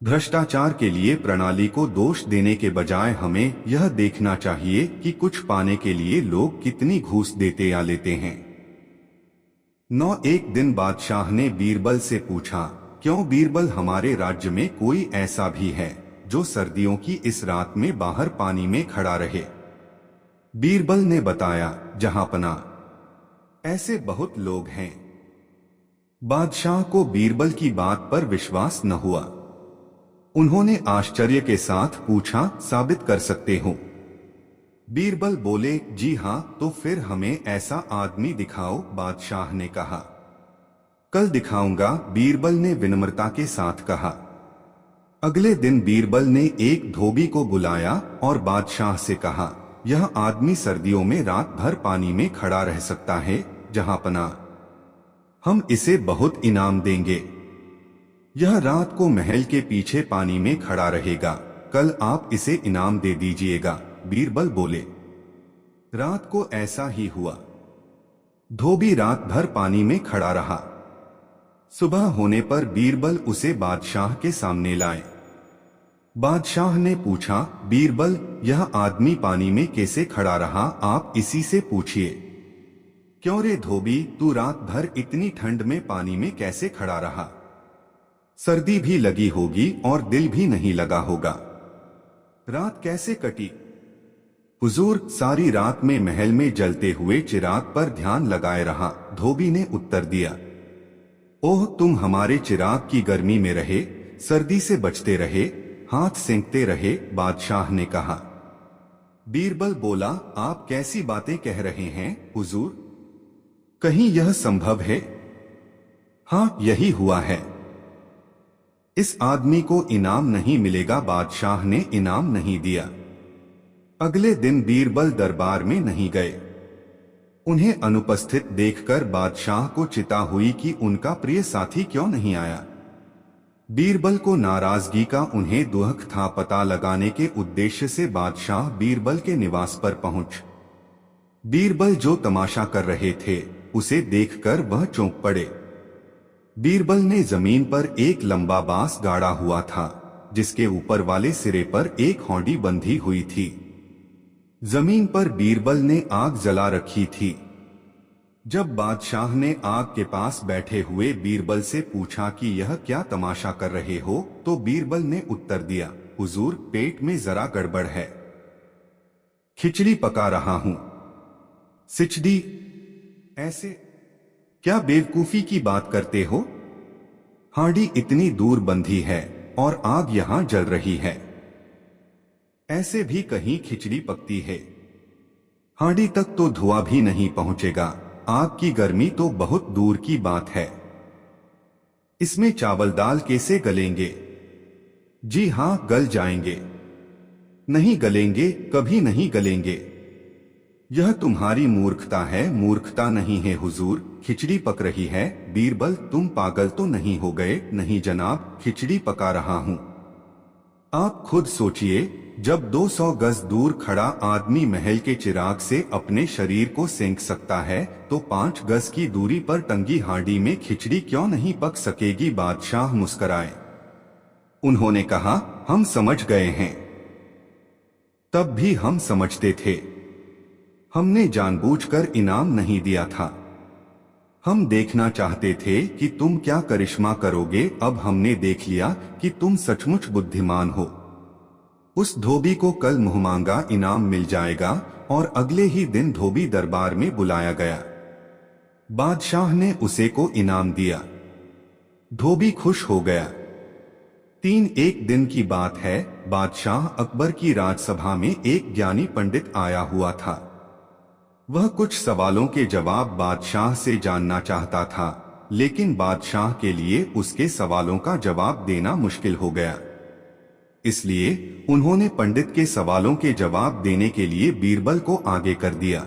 भ्रष्टाचार के लिए प्रणाली को दोष देने के बजाय हमें यह देखना चाहिए कि कुछ पाने के लिए लोग कितनी घूस देते या लेते हैं। 9 एक दिन बादशाह ने बीरबल से पूछा, क्यों बीरबल, हमारे राज्य में कोई ऐसा भी है जो सर्दियों की इस रात में बाहर पानी में खड़ा रहे? बीरबल ने बताया, जहांपना, ऐसे बहुत लोग हैं। बादशाह को बीरबल की बात पर विश्वास न हुआ। उन्होंने आश्चर्य के साथ पूछा, साबित कर सकते हो? बीरबल बोले, जी हाँ, तो फिर हमें ऐसा आदमी दिखाओ। बादशाह ने कहा, कल दिखाऊंगा। बीरबल ने विनम्रता के साथ कहा। अगले दिन बीरबल ने एक धोबी को बुलाया और बादशाह से कहा, यह आदमी सर्दियों में रात भर पानी में खड़ा रह सकता है। जहांपना, हम इसे बहुत इनाम देंगे। यह रात को महल के पीछे पानी में खड़ा रहेगा। कल आप इसे इनाम दे दीजिएगा। बीरबल बोले। रात को ऐसा ही हुआ। धोबी रात भर पानी में खड़ा रहा। सुबह होने पर बीरबल उसे बादशाह के सामने लाए। बादशाह ने पूछा, बीरबल, यह आदमी पानी में कैसे खड़ा रहा, आप इसी से पूछिए। क्यों रे धोबी, तू रात भर इतनी ठंड में पानी में कैसे खड़ा रहा? सर्दी भी लगी होगी और दिल भी नहीं लगा होगा। रात कैसे कटी? हुजूर, सारी रात में महल में जलते हुए चिराग पर ध्यान लगाए रहा, धोबी ने उत्तर दिया। ओह, तुम हमारे चिराग की गर्मी में रहे, सर्दी से बचते रहे, हाथ सेंकते रहे, बादशाह ने कहा। बीरबल बोला, आप कैसी बातें कह रहे हैं हुजूर? कहीं यह संभव है? हाँ, यही हुआ है। इस आदमी को इनाम नहीं मिलेगा। बादशाह ने इनाम नहीं दिया। अगले दिन बीरबल दरबार में नहीं गए। उन्हें अनुपस्थित देखकर बादशाह को चिता हुई कि उनका प्रिय साथी क्यों नहीं आया। बीरबल को नाराजगी का उन्हें दुख था। पता लगाने के उद्देश्य से बादशाह बीरबल के निवास पर पहुंच। बीरबल जो तमाशा कर रहे थे उसे देखकर वह चौंक पड़े। बीरबल ने जमीन पर एक लंबा बांस गाड़ा हुआ था, जिसके ऊपर वाले सिरे पर एक हौंडी बंधी हुई थी। जमीन पर बीरबल ने आग जला रखी थी। जब बादशाह ने आग के पास बैठे हुए बीरबल से पूछा कि यह क्या तमाशा कर रहे हो, तो बीरबल ने उत्तर दिया, हुजूर, पेट में जरा गड़बड़ है, खिचड़ी पका रहा हूं। सिचड़ी? ऐसे क्या बेवकूफी की बात करते हो? हांडी इतनी दूर बंधी है और आग यहां जल रही है, ऐसे भी कहीं खिचड़ी पकती है? हांडी तक तो धुआं भी नहीं पहुंचेगा, आग की गर्मी तो बहुत दूर की बात है। इसमें चावल दाल कैसे गलेंगे? जी हां, गल जाएंगे। नहीं गलेंगे, कभी नहीं गलेंगे। यह तुम्हारी मूर्खता है, मूर्खता नहीं है हुजूर, खिचड़ी पक रही है। बीरबल, तुम पागल तो नहीं हो गए? नहीं जनाब, खिचड़ी पका रहा हूं। आप खुद सोचिए, जब 200 गज दूर खड़ा आदमी महल के चिराग से अपने शरीर को सेंक सकता है, तो 5 गज की दूरी पर टंगी हांडी में खिचड़ी क्यों नहीं पक सकेगी? बादशाह मुस्कुराए। उन्होंने कहा, हम समझ गए हैं। तब भी हम समझते थे। हमने जानबूझकर इनाम नहीं दिया था। हम देखना चाहते थे कि तुम क्या करिश्मा करोगे। अब हमने देख लिया कि तुम सचमुच बुद्धिमान हो। उस धोबी को कल मुहमांगा इनाम मिल जाएगा। और अगले ही दिन धोबी दरबार में बुलाया गया। बादशाह ने उसे को इनाम दिया। धोबी खुश हो गया। एक दिन की बात है, बादशाह अकबर की राजसभा में एक ज्ञानी पंडित आया हुआ था। वह कुछ सवालों के जवाब बादशाह से जानना चाहता था, लेकिन बादशाह के लिए उसके सवालों का जवाब देना मुश्किल हो गया। इसलिए उन्होंने पंडित के सवालों के जवाब देने के लिए बीरबल को आगे कर दिया।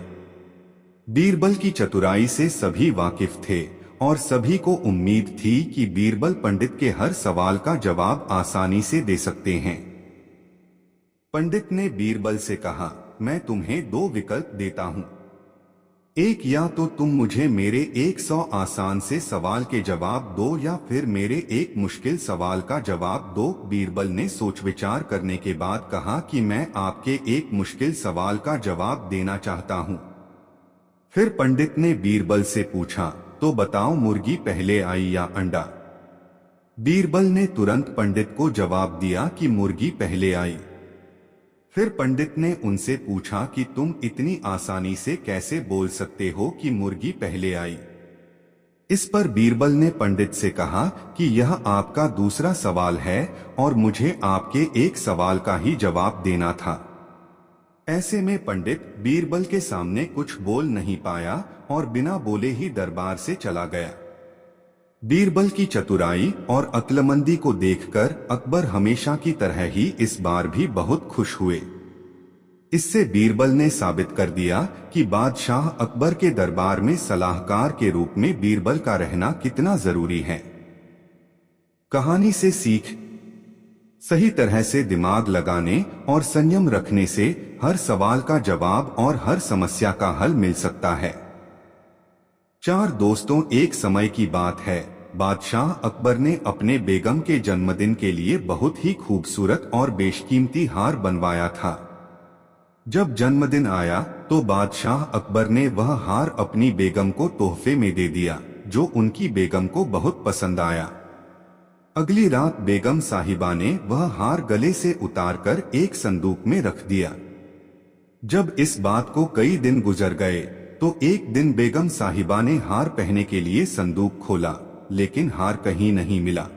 बीरबल की चतुराई से सभी वाकिफ थे और सभी को उम्मीद थी कि बीरबल पंडित के हर सवाल का जवाब आसानी से दे सकते हैं। पंडित ने बीरबल से कहा, मैं तुम्हें 2 विकल्प देता हूं। एक, या तो तुम मुझे मेरे 100 आसान से सवाल के जवाब दो, या फिर मेरे एक मुश्किल सवाल का जवाब दो। बीरबल ने सोच विचार करने के बाद कहा कि मैं आपके एक मुश्किल सवाल का जवाब देना चाहता हूं। फिर पंडित ने बीरबल से पूछा, तो बताओ, मुर्गी पहले आई या अंडा? बीरबल ने तुरंत पंडित को जवाब दिया कि मुर्गी पहले आई। फिर पंडित ने उनसे पूछा कि तुम इतनी आसानी से कैसे बोल सकते हो कि मुर्गी पहले आई? इस पर बीरबल ने पंडित से कहा कि यह आपका दूसरा सवाल है और मुझे आपके एक सवाल का ही जवाब देना था। ऐसे में पंडित बीरबल के सामने कुछ बोल नहीं पाया और बिना बोले ही दरबार से चला गया। बीरबल की चतुराई और अक्लमंदी को देखकर अकबर हमेशा की तरह ही इस बार भी बहुत खुश हुए। इससे बीरबल ने साबित कर दिया कि बादशाह अकबर के दरबार में सलाहकार के रूप में बीरबल का रहना कितना जरूरी है। कहानी से सीख, सही तरह से दिमाग लगाने और संयम रखने से हर सवाल का जवाब और हर समस्या का हल मिल सकता है। 4 दोस्तों। एक समय की बात है, बादशाह अकबर ने अपने बेगम के जन्मदिन के लिए बहुत ही खूबसूरत और बेशकीमती हार बनवाया था। जब जन्मदिन आया तो बादशाह अकबर ने वह हार अपनी बेगम को तोहफे में दे दिया, जो उनकी बेगम को बहुत पसंद आया। अगली रात बेगम साहिबा ने वह हार गले से उतारकर एक संदूक में रख दिया। जब इस बात को कई दिन गुजर गए तो एक दिन बेगम साहिबा ने हार पहनने के लिए संदूक खोला, लेकिन हार कहीं नहीं मिला।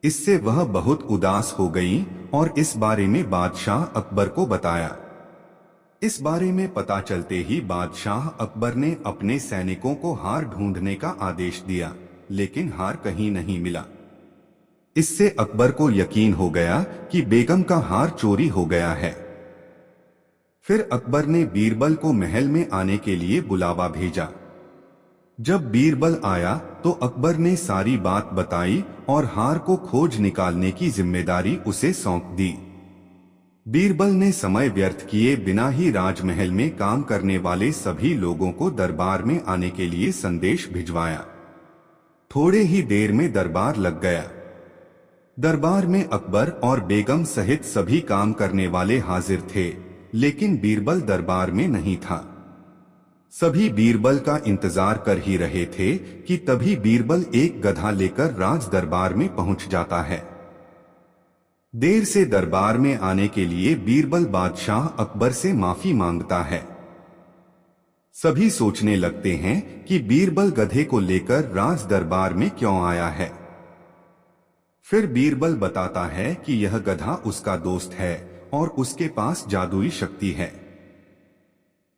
इससे वह बहुत उदास हो गई और इस बारे में बादशाह अकबर को बताया। इस बारे में पता चलते ही बादशाह अकबर ने अपने सैनिकों को हार ढूंढने का आदेश दिया, लेकिन हार कहीं नहीं मिला। इससे अकबर को यकीन हो गया कि बेगम का हार चोरी हो गया है। फिर अकबर ने बीरबल को महल में आने के लिए बुलावा भेजा। जब बीरबल आया तो अकबर ने सारी बात बताई और हार को खोज निकालने की जिम्मेदारी उसे सौंप दी। बीरबल ने समय व्यर्थ किए बिना ही राजमहल में काम करने वाले सभी लोगों को दरबार में आने के लिए संदेश भिजवाया। थोड़े ही देर में दरबार लग गया। दरबार में अकबर और बेगम सहित सभी काम करने वाले हाजिर थे, लेकिन बीरबल दरबार में नहीं था। सभी बीरबल का इंतजार कर ही रहे थे कि तभी बीरबल एक गधा लेकर राज दरबार में पहुंच जाता है। देर से दरबार में आने के लिए बीरबल बादशाह अकबर से माफी मांगता है। सभी सोचने लगते हैं कि बीरबल गधे को लेकर राज दरबार में क्यों आया है। फिर बीरबल बताता है कि यह गधा उसका दोस्त है और उसके पास जादुई शक्ति है।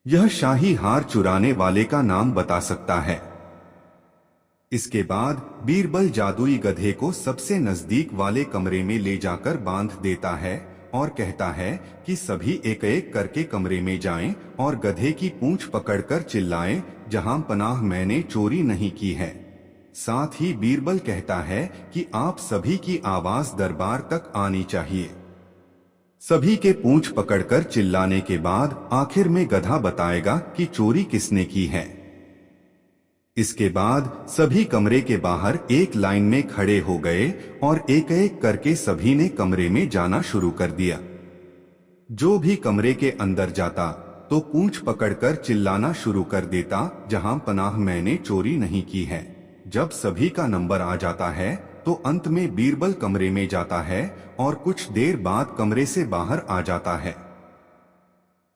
यह शाही हार चुराने वाले का नाम बता सकता है। इसके बाद बीरबल जादुई गधे को सबसे नजदीक वाले कमरे में ले जाकर बांध देता है और कहता है कि सभी एक एक करके कमरे में जाएं और गधे की पूंछ पकड़कर चिल्लाएं, जहां पनाह मैंने चोरी नहीं की है। साथ ही बीरबल कहता है कि आप सभी की आवाज दरबार तक आनी चाहिए। सभी के पूंछ पकड़कर चिल्लाने के बाद आखिर में गधा बताएगा कि चोरी किसने की है। इसके बाद सभी कमरे के बाहर एक लाइन में खड़े हो गए और एक एक करके सभी ने कमरे में जाना शुरू कर दिया। जो भी कमरे के अंदर जाता तो पूंछ पकड़कर चिल्लाना शुरू कर देता, जहां पनाह मैंने चोरी नहीं की है। जब सभी का नंबर आ जाता है तो अंत में बीरबल कमरे में जाता है और कुछ देर बाद कमरे से बाहर आ जाता है।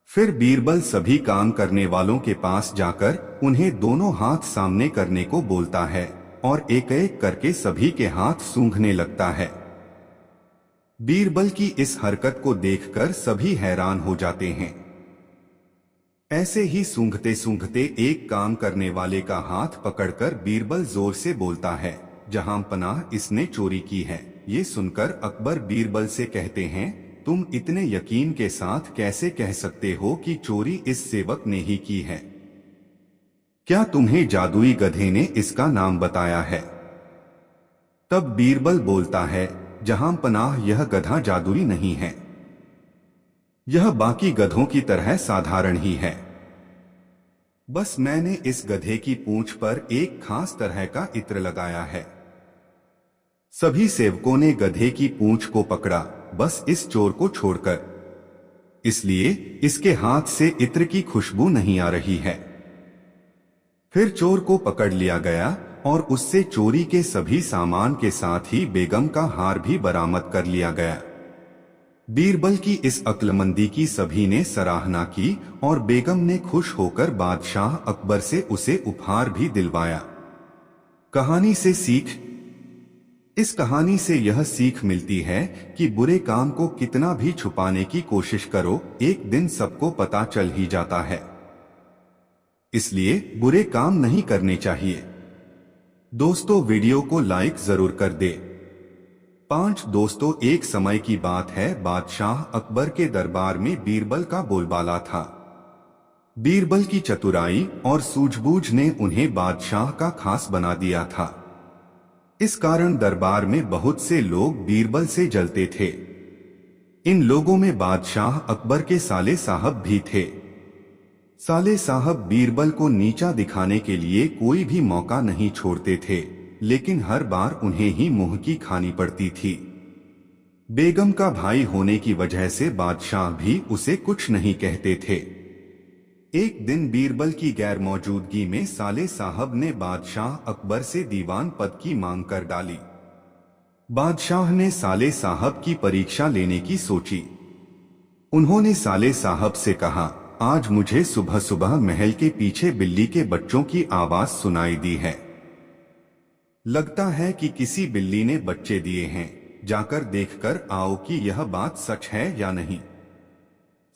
फिर बीरबल सभी काम करने वालों के पास जाकर उन्हें दोनों हाथ सामने करने को बोलता है और एक एक करके सभी के हाथ सूंघने लगता है। बीरबल की इस हरकत को देखकर सभी हैरान हो जाते हैं। ऐसे ही सूंघते सूंघते एक काम करने वाले का हाथ पकड़कर बीरबल जोर से बोलता है, जहां पनाह इसने चोरी की है। ये सुनकर अकबर बीरबल से कहते हैं, तुम इतने यकीन के साथ कैसे कह सकते हो कि चोरी इस सेवक ने ही की है? क्या तुम्हें जादुई गधे ने इसका नाम बताया है? तब बीरबल बोलता है, जहां पनाह यह गधा जादुई नहीं है। यह बाकी गधों की तरह साधारण ही है। बस मैंने इस गधे की पूंछ पर एक खास तरह का इत्र लगाया है। सभी सेवकों ने गधे की पूंछ को पकड़ा, बस इस चोर को छोड़कर। इसलिए इसके हाथ से इत्र की खुशबू नहीं आ रही है। फिर चोर को पकड़ लिया गया और उससे चोरी के सभी सामान के साथ ही बेगम का हार भी बरामद कर लिया गया। बीरबल की इस अक्लमंदी की सभी ने सराहना की और बेगम ने खुश होकर बादशाह अकबर से उसे उपहार भी दिलवाया। कहानी से सीख। इस कहानी से यह सीख मिलती है कि बुरे काम को कितना भी छुपाने की कोशिश करो, एक दिन सबको पता चल ही जाता है। इसलिए बुरे काम नहीं करने चाहिए। दोस्तों, वीडियो को लाइक जरूर कर दे। 5 दोस्तों, एक समय की बात है, बादशाह अकबर के दरबार में बीरबल का बोलबाला था। बीरबल की चतुराई और सूझबूझ ने उन्हें बादशाह का खास बना दिया था। इस कारण दरबार में बहुत से लोग बीरबल से जलते थे। इन लोगों में बादशाह अकबर के साले साहब भी थे। साले साहब बीरबल को नीचा दिखाने के लिए कोई भी मौका नहीं छोड़ते थे, लेकिन हर बार उन्हें ही मुंह की खानी पड़ती थी। बेगम का भाई होने की वजह से बादशाह भी उसे कुछ नहीं कहते थे। एक दिन बीरबल की गैर मौजूदगी में साले साहब ने बादशाह अकबर से दीवान पद की मांग कर डाली। बादशाह ने साले साहब की परीक्षा लेने की सोची। उन्होंने साले साहब से कहा, आज मुझे सुबह सुबह महल के पीछे बिल्ली के बच्चों की आवाज सुनाई दी है। लगता है कि किसी बिल्ली ने बच्चे दिए हैं, जाकर देखकर आओ कि यह बात सच है या नहीं।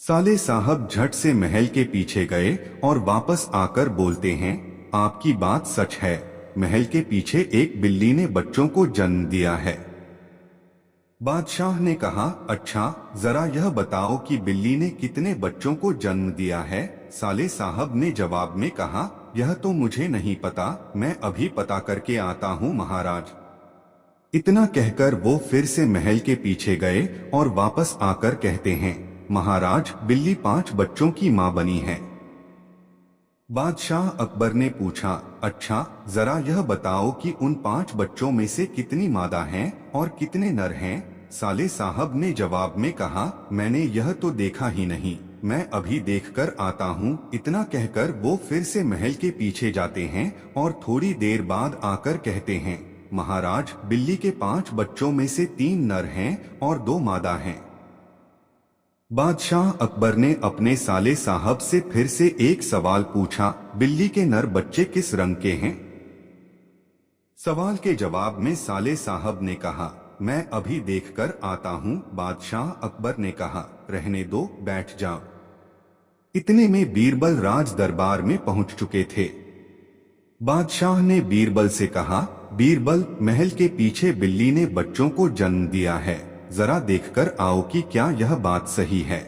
साले साहब झट से महल के पीछे गए और वापस आकर बोलते हैं, आपकी बात सच है, महल के पीछे एक बिल्ली ने बच्चों को जन्म दिया है। बादशाह ने कहा, अच्छा, जरा यह बताओ कि बिल्ली ने कितने बच्चों को जन्म दिया है। साले साहब ने जवाब में कहा, यह तो मुझे नहीं पता, मैं अभी पता करके आता हूँ महाराज। इतना कहकर वो फिर से महल के पीछे गए और वापस आकर कहते हैं, महाराज, बिल्ली 5 बच्चों की मां बनी है। बादशाह अकबर ने पूछा, अच्छा, जरा यह बताओ कि उन 5 बच्चों में से कितनी मादा हैं और कितने नर हैं। साले साहब ने जवाब में कहा, मैंने यह तो देखा ही नहीं, मैं अभी देखकर आता हूँ। इतना कहकर वो फिर से महल के पीछे जाते हैं और थोड़ी देर बाद आकर कहते हैं, महाराज, बिल्ली के 5 बच्चों में से 3 नर हैं और 2 मादा हैं। बादशाह अकबर ने अपने साले साहब से फिर से एक सवाल पूछा, बिल्ली के नर बच्चे किस रंग के हैं। सवाल के जवाब में साले साहब ने कहा, मैं अभी देखकर आता हूँ। बादशाह अकबर ने कहा, रहने दो, बैठ जाओ। इतने में बीरबल राज दरबार में पहुंच चुके थे। बादशाह ने बीरबल से कहा, बीरबल, महल के पीछे बिल्ली ने बच्चों को जन्म दिया है, जरा देखकर आओ कि क्या यह बात सही है।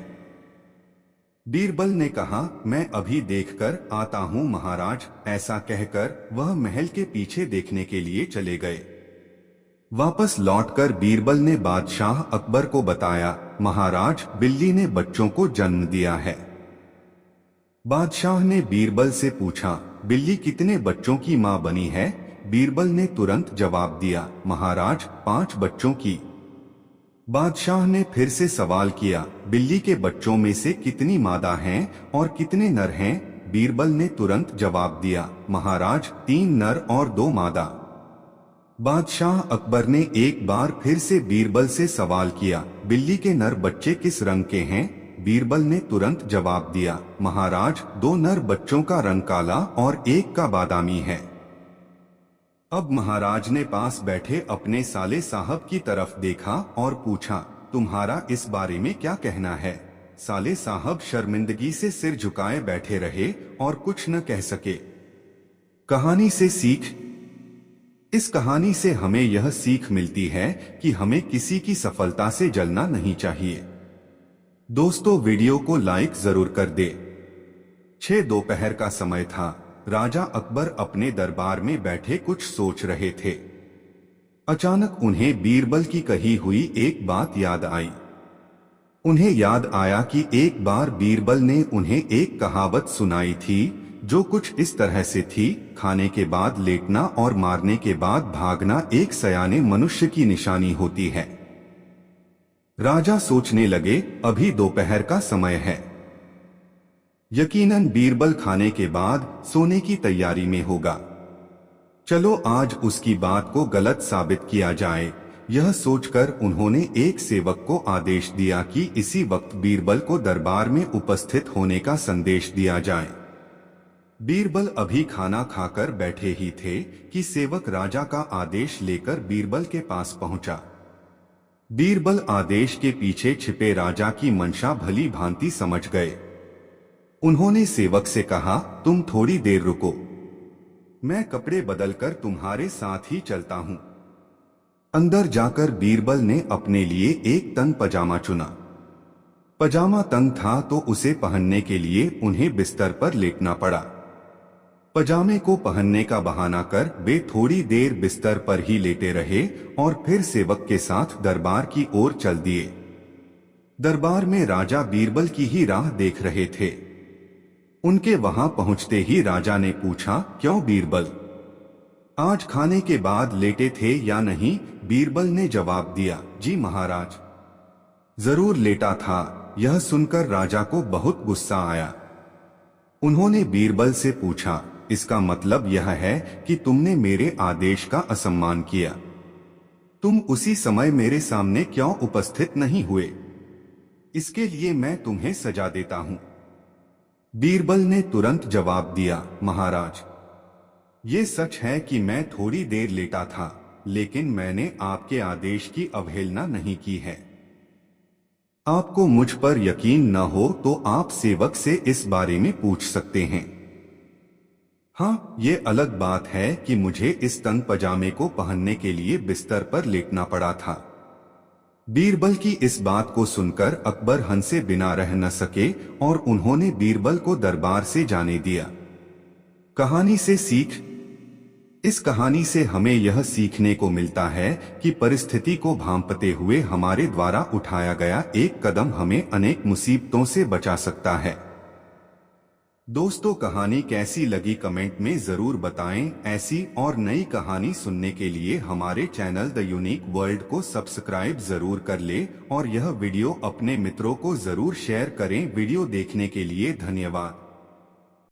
बीरबल ने कहा, मैं अभी देखकर आता हूँ महाराज। ऐसा कहकर वह महल के पीछे देखने के लिए चले गए। वापस लौटकर बीरबल ने बादशाह अकबर को बताया, महाराज, बिल्ली ने बच्चों को जन्म दिया है। बादशाह ने बीरबल से पूछा, बिल्ली कितने बच्चों की मां बनी है। बीरबल ने तुरंत जवाब दिया, महाराज, 5 बच्चों की। बादशाह ने फिर से सवाल किया, बिल्ली के बच्चों में से कितनी मादा हैं और कितने नर हैं। बीरबल ने तुरंत जवाब दिया, महाराज, 3 नर और 2 मादा। बादशाह अकबर ने एक बार फिर से बीरबल से सवाल किया, बिल्ली के नर बच्चे किस रंग के हैं। बीरबल ने तुरंत जवाब दिया, महाराज, 2 नर बच्चों का रंग काला और एक का बादामी है। अब महाराज ने पास बैठे अपने साले साहब की तरफ देखा और पूछा, तुम्हारा इस बारे में क्या कहना है। साले साहब शर्मिंदगी से सिर झुकाए बैठे रहे और कुछ न कह सके। कहानी से सीख। इस कहानी से हमें यह सीख मिलती है कि हमें किसी की सफलता से जलना नहीं चाहिए। दोस्तों, वीडियो को लाइक जरूर कर दे। 6 दोपहर का समय था। राजा अकबर अपने दरबार में बैठे कुछ सोच रहे थे। अचानक उन्हें बीरबल की कही हुई एक बात याद आई। उन्हें याद आया कि एक बार बीरबल ने उन्हें एक कहावत सुनाई थी जो कुछ इस तरह से थी, खाने के बाद लेटना और मारने के बाद भागना एक सयाने मनुष्य की निशानी होती है। राजा सोचने लगे, अभी दोपहर का समय है, यकीनन बीरबल खाने के बाद सोने की तैयारी में होगा। चलो आज उसकी बात को गलत साबित किया जाए। यह सोचकर उन्होंने एक सेवक को आदेश दिया कि इसी वक्त बीरबल को दरबार में उपस्थित होने का संदेश दिया जाए। बीरबल अभी खाना खाकर बैठे ही थे कि सेवक राजा का आदेश लेकर बीरबल के पास पहुंचा। बीरबल आदेश के पीछे छिपे राजा की मंशा भली भांति समझ गए। उन्होंने सेवक से कहा, तुम थोड़ी देर रुको, मैं कपड़े बदलकर तुम्हारे साथ ही चलता हूं। अंदर जाकर बीरबल ने अपने लिए एक तंग पजामा चुना। पजामा तंग था तो उसे पहनने के लिए उन्हें बिस्तर पर लेटना पड़ा। पजामे को पहनने का बहाना कर वे थोड़ी देर बिस्तर पर ही लेटे रहे और फिर सेवक के साथ दरबार की ओर चल दिए। दरबार में राजा बीरबल की ही राह देख रहे थे। उनके वहां पहुंचते ही राजा ने पूछा, क्यों बीरबल, आज खाने के बाद लेटे थे या नहीं? बीरबल ने जवाब दिया, जी महाराज, जरूर लेटा था। यह सुनकर राजा को बहुत गुस्सा आया। उन्होंने बीरबल से पूछा, इसका मतलब यह है कि तुमने मेरे आदेश का असम्मान किया। तुम उसी समय मेरे सामने क्यों उपस्थित नहीं हुए? इसके लिए मैं तुम्हें सजा देता हूं। बीरबल ने तुरंत जवाब दिया, महाराज, ये सच है कि मैं थोड़ी देर लेटा था, लेकिन मैंने आपके आदेश की अवहेलना नहीं की है। आपको मुझ पर यकीन न हो तो आप सेवक से इस बारे में पूछ सकते हैं। हाँ, ये अलग बात है कि मुझे इस तंग पजामे को पहनने के लिए बिस्तर पर लेटना पड़ा था। बीरबल की इस बात को सुनकर अकबर हंसे बिना रह न सके और उन्होंने बीरबल को दरबार से जाने दिया। कहानी से सीख। इस कहानी से हमें यह सीखने को मिलता है कि परिस्थिति को भांपते हुए हमारे द्वारा उठाया गया एक कदम हमें अनेक मुसीबतों से बचा सकता है। दोस्तों, कहानी कैसी लगी कमेंट में जरूर बताएं। ऐसी और नई कहानी सुनने के लिए हमारे चैनल द यूनिक वर्ल्ड को सब्सक्राइब जरूर कर ले और यह वीडियो अपने मित्रों को जरूर शेयर करें। वीडियो देखने के लिए धन्यवाद।